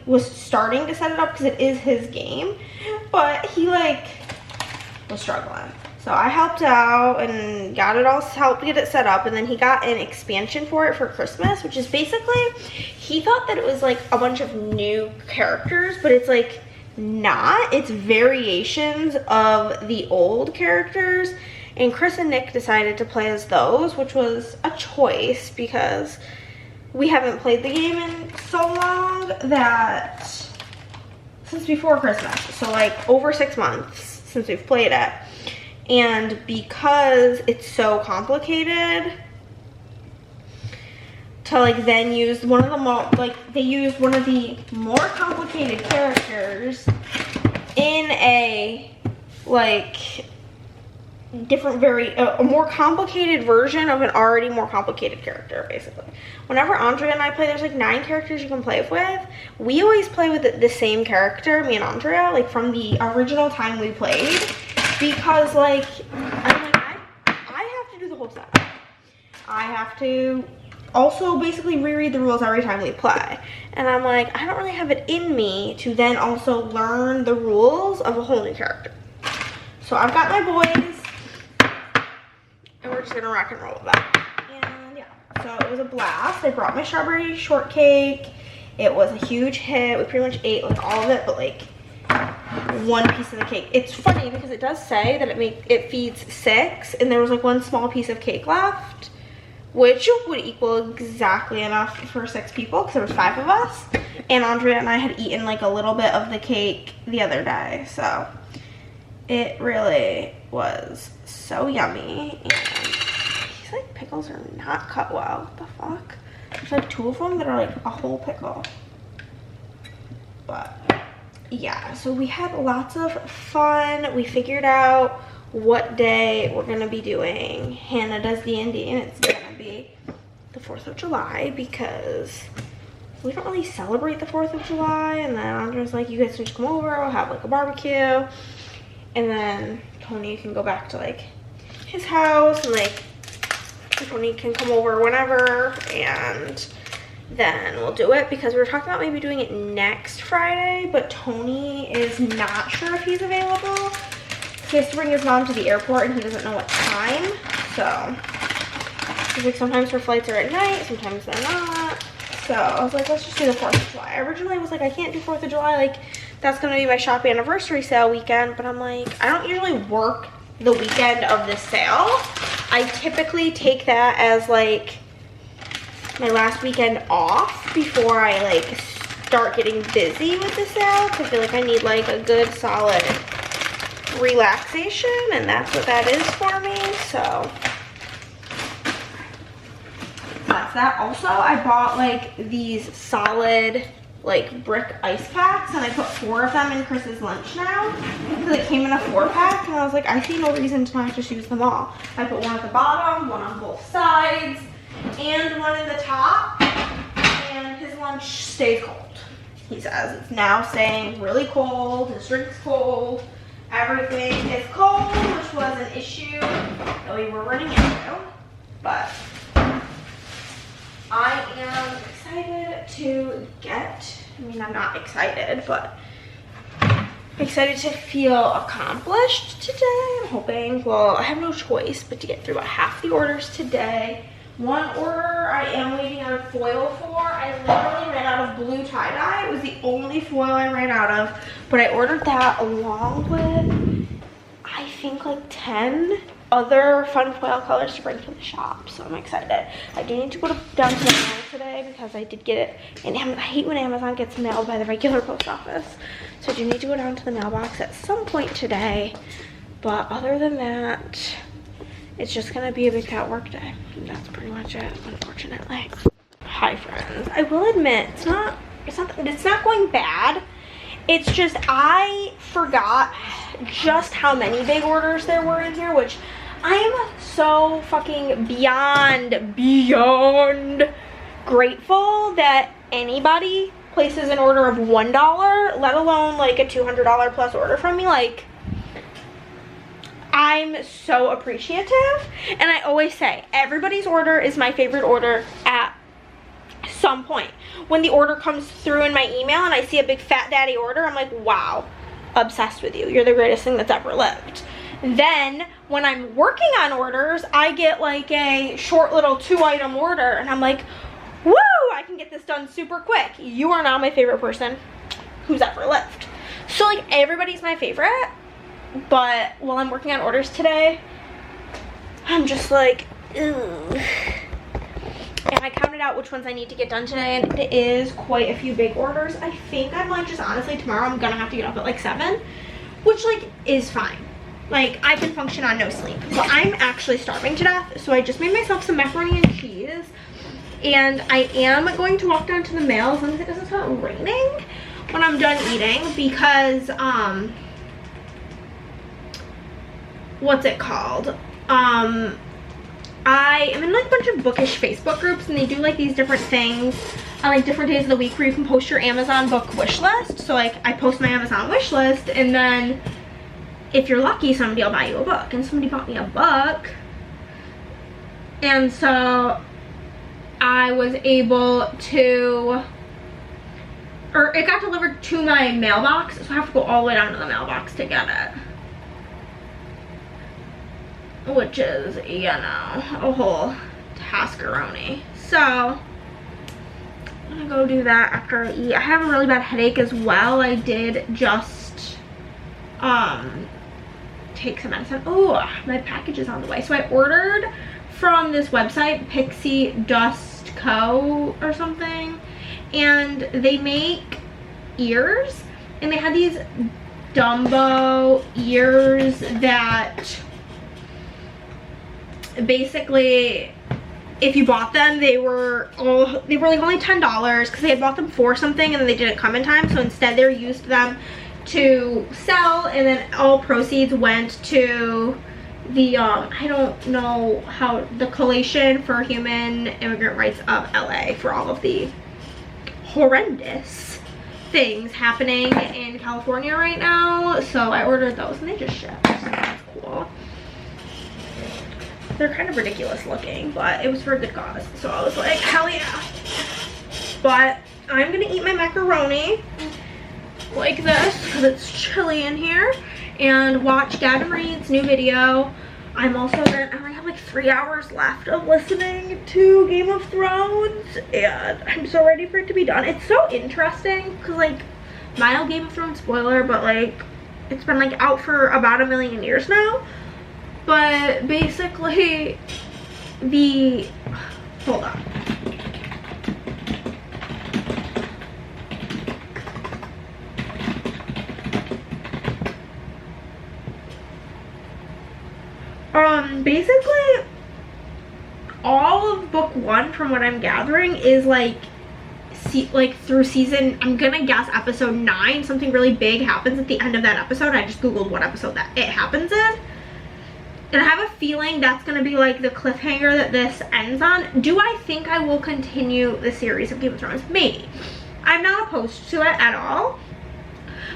was starting to set it up because it is his game, but he like was struggling. So I helped out and got it all, helped get it set up, and then he got an expansion for it for Christmas, which is basically, he thought that it was like a bunch of new characters, but it's like not. It's variations of the old characters, and Chris and Nick decided to play as those, which was a choice because we haven't played the game in so long, that since before Christmas, so like over 6 months since we've played it. And because it's so complicated to like then use one of the they used one of the more complicated characters in a like different a more complicated version of an already more complicated character. Basically, whenever Andrea and I play, there's like 9 characters you can play with. We always play with the same character, me and Andrea, like from the original time we played, because like I'm like, I rules then. I have to also basically reread the rules every time we play. And I'm like, I don't really have it in me to then also learn the rules of a whole new character. So I've got my boys, and we're just gonna rock and roll with that. And yeah, so it was a blast. I brought my strawberry shortcake. It was a huge hit. We pretty much ate like all of it, but like one piece of the cake. It's funny because it does say that it feeds 6, and there was like one small piece of cake left, which would equal exactly enough for 6 people because there was 5 of us. And Andrea and I had eaten like a little bit of the cake the other day, so it really was so yummy. And these like pickles are not cut well. What the fuck? There's like 2 of them that are like a whole pickle. But yeah, so we had lots of fun. We figured out what day we're gonna be doing Hannah Does D&D, and it's gonna be the 4th of July because we don't really celebrate the 4th of July. And then Andrea's like, you guys can just come over, we'll have like a barbecue, and then Tony can go back to like his house, and like Tony can come over whenever, and then we'll do it because we were talking about maybe doing it next Friday, but Tony is not sure if he's available. He has to bring his mom to the airport and he doesn't know what time, so he's like, sometimes her flights are at night, sometimes they're not. So I was like, let's just do the 4th of July. I originally was like, I can't do 4th of July, like that's gonna be my shop anniversary sale weekend, but I'm like, I don't usually work the weekend of the sale. I typically take that as like my last weekend off before I like start getting busy with the sale, because I feel like I need like a good solid relaxation, and that's what that is for me. So that's that. Also, I bought like these solid like brick ice packs, and I put 4 of them in Chris's lunch now because it came in a 4-pack, and I was like, I see no reason to not just use them all. I put 1 at the bottom, 1 on both sides, and 1 in the top, and his lunch stays cold. He says it's now staying really cold, his drink's cold, everything is cold, which was an issue that we were running into, but I am excited to I'm not excited, but excited to feel accomplished today. I'm hoping, well, I have no choice but to get through about half the orders today. 1 order I am waiting on foil for. I literally ran out of blue tie-dye. It was the only foil I ran out of, but I ordered that along with, I think, like 10 other fun foil colors to bring to the shop, so I'm excited. I do need to go down to the mail today because I did get it, and I hate when Amazon gets mailed by the regular post office, so I do need to go down to the mailbox at some point today. But other than that, it's just gonna be a big fat work day. And that's pretty much it, unfortunately. Hi friends. I will admit, it's not going bad. It's just I forgot just how many big orders there were in here, which I am so fucking beyond grateful that anybody places an order of $1, let alone like a $200 plus order from me. Like, I'm so appreciative, and I always say everybody's order is my favorite order at some point. When the order comes through in my email and I see a big fat daddy order, I'm like, wow, obsessed with you. You're the greatest thing that's ever lived. Then when I'm working on orders, I get like a short little 2-item order, and I'm like, woo, I can get this done super quick. You are now my favorite person who's ever lived. So like, everybody's my favorite, but while I'm working on orders today, I'm just like, ugh. And I counted out which ones I need to get done today, and it is quite a few big orders. I think I might just, honestly, tomorrow I'm gonna have to get up at like 7, which like is fine. Like, I can function on no sleep, but I'm actually starving to death, so I just made myself some macaroni and cheese, and I am going to walk down to the mail as long as it doesn't start raining when I'm done eating, because what's it called? I am in like a bunch of bookish Facebook groups, and they do like these different things on like different days of the week where you can post your Amazon book wish list. So like, I post my Amazon wish list, and then if you're lucky, somebody will buy you a book. And somebody bought me a book, And so I was able to, or it got delivered to my mailbox, so I have to go all the way down to the mailbox to get it. Which is, you know, a whole taskeroni. So I'm gonna go do that after I eat. I have a really bad headache as well. I did just take some medicine. Oh, my package is on the way. So I ordered from this website, Pixie Dust Co. or something, and they make ears, and they had these Dumbo ears that basically, if you bought them, they were like only $10 because they had bought them for something and then they didn't come in time. So instead they used them to sell, and then all proceeds went to the I don't know how, the Coalition for Human Immigrant Rights of LA, for all of the horrendous things happening in California right now. So I ordered those and they just shipped. So that's cool. They're kind of ridiculous looking, but it was for a good cause, so I was like, hell yeah. But I'm gonna eat my macaroni like this because it's chilly in here, and watch Gavin Reed's new video. I'm also I only have like 3 hours left of listening to Game of Thrones, and I'm so ready for it to be done. It's so interesting because, like, mild Game of Thrones spoiler, but like it's been like out for about 1 million years now. But basically, hold on. Basically, all of book 1, from what I'm gathering, is like through season, I'm gonna guess episode 9, something really big happens at the end of that episode. I just googled what episode that it happens in. And I have a feeling that's going to be like the cliffhanger that this ends on. Do I think I will continue the series of Game of Thrones? Maybe. I'm not opposed to it at all.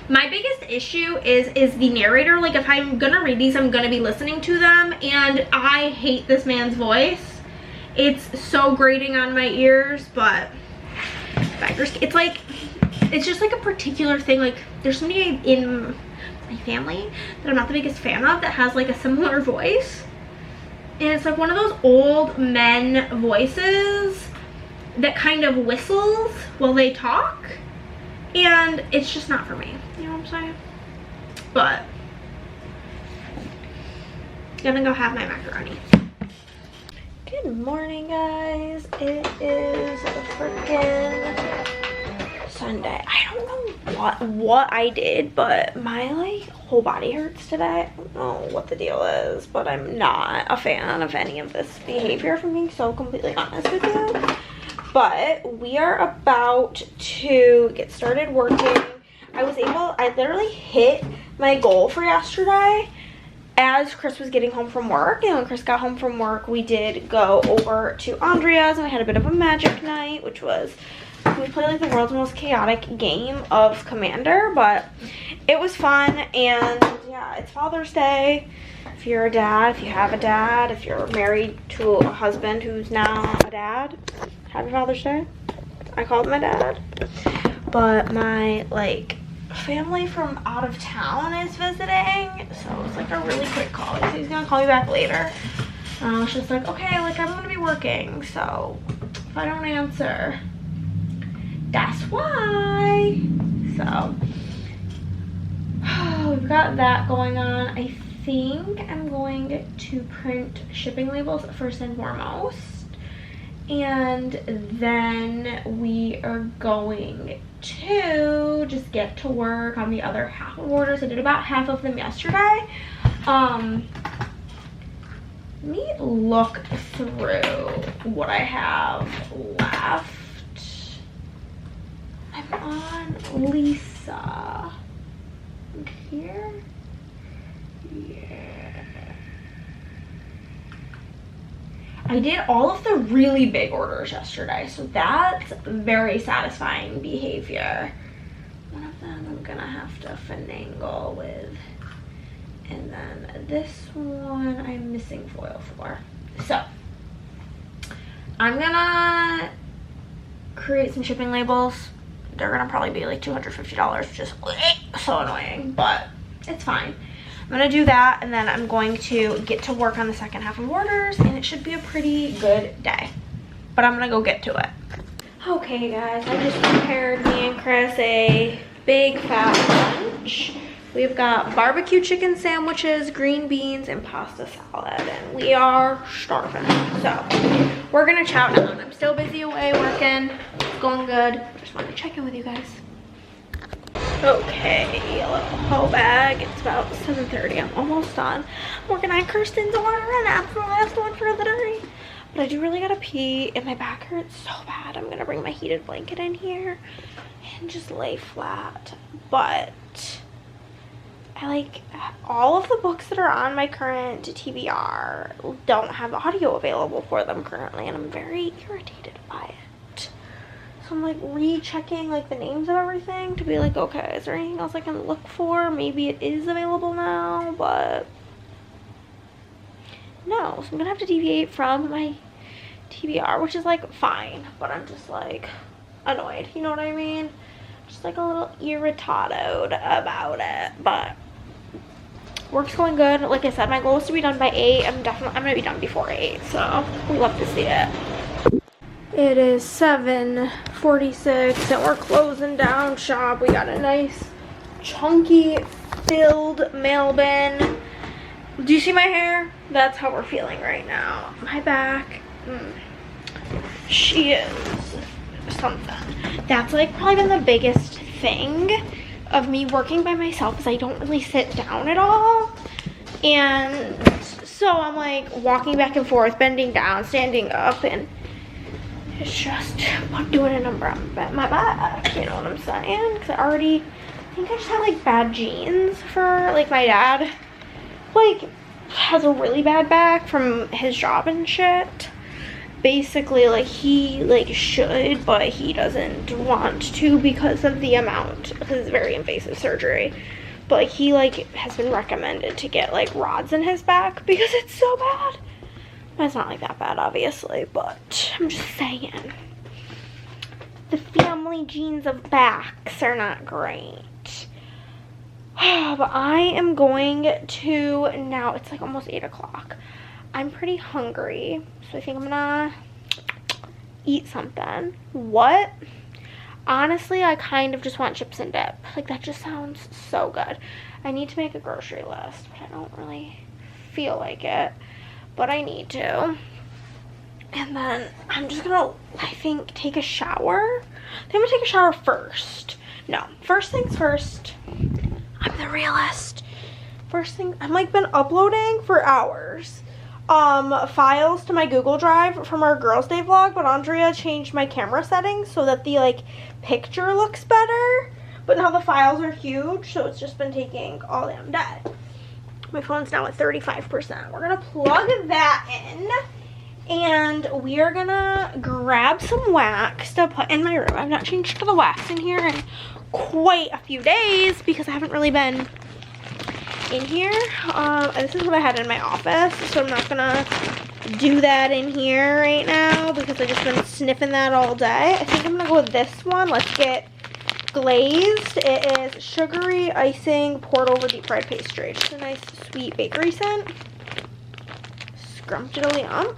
My biggest issue is the narrator. Like, if I'm going to read these, I'm going to be listening to them. And I hate this man's voice. It's so grating on my ears, but it's like, it's just like a particular thing. Like, there's somebody in my family that I'm not the biggest fan of that has like a similar voice, and it's like one of those old men voices that kind of whistles while they talk, and it's just not for me, you know what I'm saying? But gonna go have my macaroni. Good morning, guys. It is freaking Sunday. I don't know what I did, but my like whole body hurts today. I don't know what the deal is, but I'm not a fan of any of this behavior, if I'm being so completely honest with you. But we are about to get started working. I literally hit my goal for yesterday as Chris was getting home from work. And when Chris got home from work, we did go over to Andrea's and we had a bit of a magic night, which was, we played like the world's most chaotic game of Commander, but it was fun. And yeah, it's Father's Day. If you're a dad, if you have a dad, if you're married to a husband who's now a dad, happy Father's Day. I called my dad. But my like family from out of town is visiting, so it's like a really quick call. So he's gonna call me back later. I was just like, okay, like I'm gonna be working, so if I don't answer, that's why. So we've got that going on. I think I'm going to print shipping labels first and foremost, and then we are going to just get to work on the other half of orders. I did about half of them yesterday. Let me look through what I have left. I'm on Lisa here. Yeah, I did all of the really big orders yesterday, so that's very satisfying behavior. One of them I'm gonna have to finagle with, and then this one I'm missing foil for. So I'm gonna create some shipping labels. They're gonna probably be like $250, which is so annoying, but it's fine. I'm gonna do that, and then I'm going to get to work on the second half of orders, and it should be a pretty good day. But I'm gonna go get to it. Okay guys, I just prepared me and Chris a big fat lunch. We've got barbecue chicken sandwiches, green beans, and pasta salad, and we are starving. So we're gonna chow down. I'm still busy away working. It's going good. Just wanted to check in with you guys. Okay, a little whole bag. It's about 7:30. I'm almost done. I'm working on Kirsten's order, and that's the last one for the day. But I do really gotta pee, and my back hurts so bad. I'm gonna bring my heated blanket in here and just lay flat. But I like all of the books that are on my current TBR don't have audio available for them currently, and I'm very irritated by it. So I'm like rechecking like the names of everything to be like, okay, is there anything else I can look for? Maybe it is available now, but no. So I'm gonna have to deviate from my TBR, which is like fine, but I'm just like annoyed, you know what I mean? Just like a little irritated about it, but work's going good. Like I said, my goal is to be done by 8. I'm gonna be done before 8, so we love to see it. It is 7:46 and we're closing down shop. We got a nice chunky filled mail bin. Do you see my hair? That's how we're feeling right now. My back, she is something. That's like probably been the biggest thing of me working by myself, is I don't really sit down at all. And so I'm like walking back and forth, bending down, standing up, and it's just doing a number on my back, you know what I'm saying? Because I think I just have like bad genes for, like, my dad like has a really bad back from his job and shit. Basically, like, he like should, but he doesn't want to because of the amount, because it's very invasive surgery. But like, he like has been recommended to get like rods in his back because it's so bad. It's not like that bad, obviously, but I'm just saying. The family genes of backs are not great. But I am going to, now it's like almost 8 o'clock. I'm pretty hungry, so I think I'm gonna eat something. What? Honestly, I kind of just want chips and dip. Like, that just sounds so good. I need to make a grocery list, but I don't really feel like it. But I need to. And then I'm just gonna, I think, take a shower. I think I'm gonna take a shower first. No, first things first. I'm the realist. First thing, I'm like been uploading for hours files to my Google Drive from our Girls' Day vlog, but Andrea changed my camera settings so that the like picture looks better. But now the files are huge, so it's just been taking all damn day. My phone's now at 35%. We're gonna plug that in, and we are gonna grab some wax to put in my room. I've not changed to the wax in here in quite a few days because I haven't really been in here. This is what I had in my office, so I'm not gonna do that in here right now because I've just been sniffing that all day. I think I'm gonna go with this one. Let's get glazed. It is sugary icing poured over deep fried pastry. Just a nice sweet bakery scent. Scrumptiddly-ump.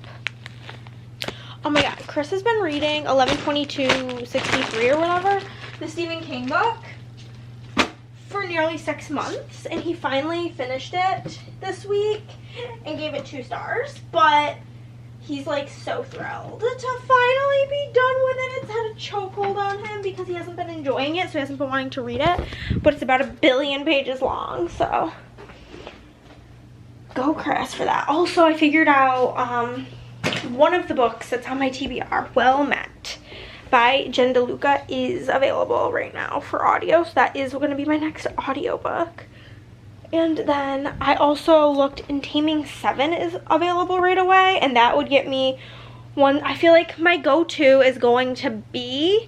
Oh my god, Chris has been reading 11/22/63 or whatever, the Stephen King book, for nearly 6 months, and he finally finished it this week and gave it 2 stars. But he's like so thrilled to finally be done with it. It's had a chokehold on him because he hasn't been enjoying it, so he hasn't been wanting to read it. But it's about 1 billion pages long, so go Chris for that. Also, I figured out one of the books that's on my TBR, Well Met, by Jen DeLuca, is available right now for audio, so that is going to be my next audiobook. And then I also looked, and Taming 7 is available right away, and that would get me one. I feel like my go-to is going to be,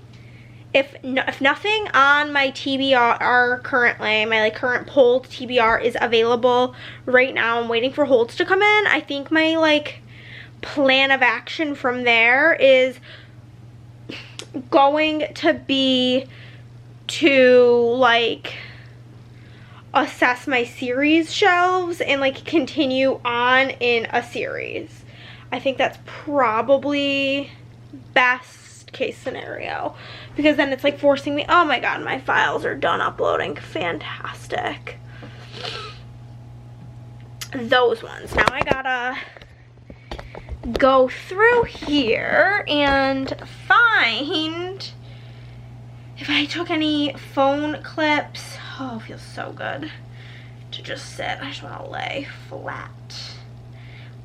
if nothing on my TBR currently, my like current polled TBR is available right now, I'm waiting for holds to come in. I think my like plan of action from there is going to be to like assess my series shelves and like continue on in a series. I think that's probably best case scenario, because then it's like forcing me, oh my god, my files are done uploading, fantastic. Those ones. Now I gotta go through here and find if I took any phone clips. Oh, it feels so good to just sit. I just want to lay flat.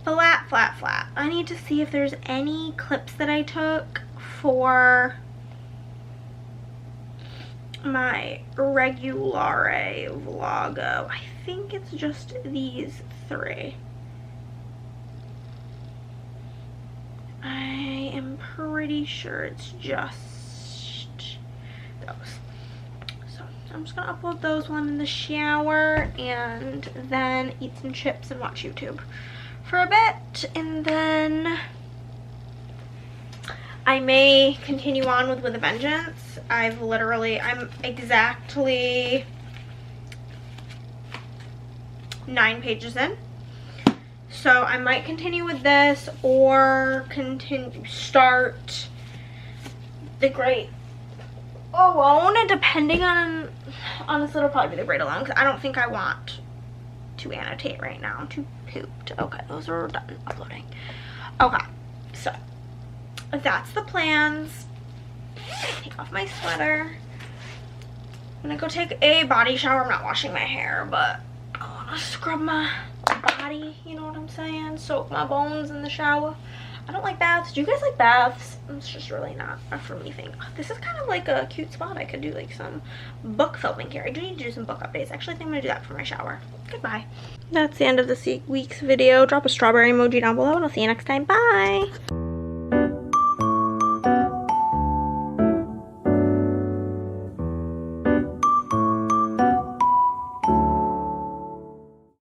Flat, flat, flat. I need to see if there's any clips that I took for my regulare vlogo. I think it's just these 3. I am pretty sure it's just those. So I'm just gonna upload those while I'm in the shower and then eat some chips and watch YouTube for a bit, and then I may continue on with a vengeance. I'm exactly 9 pages in. So I might continue with this or start the Great Alone, depending on, honestly, it'll probably be the Great Alone, because I don't think I want to annotate right now. I'm too pooped. Okay, those are done uploading. Okay, so that's the plans. Take off my sweater. I'm gonna go take a body shower. I'm not washing my hair, but I wanna scrub my body, you know what I'm saying? Soak my bones in the shower. I don't like baths. Do you guys like baths? It's just really not a for me thing. This is kind of like a cute spot. I could do like some book filming here. I do need to do some book updates. Actually, I think I'm gonna do that for my shower. Goodbye. That's the end of this week's video. Drop a strawberry emoji down below and I'll see you next time. Bye.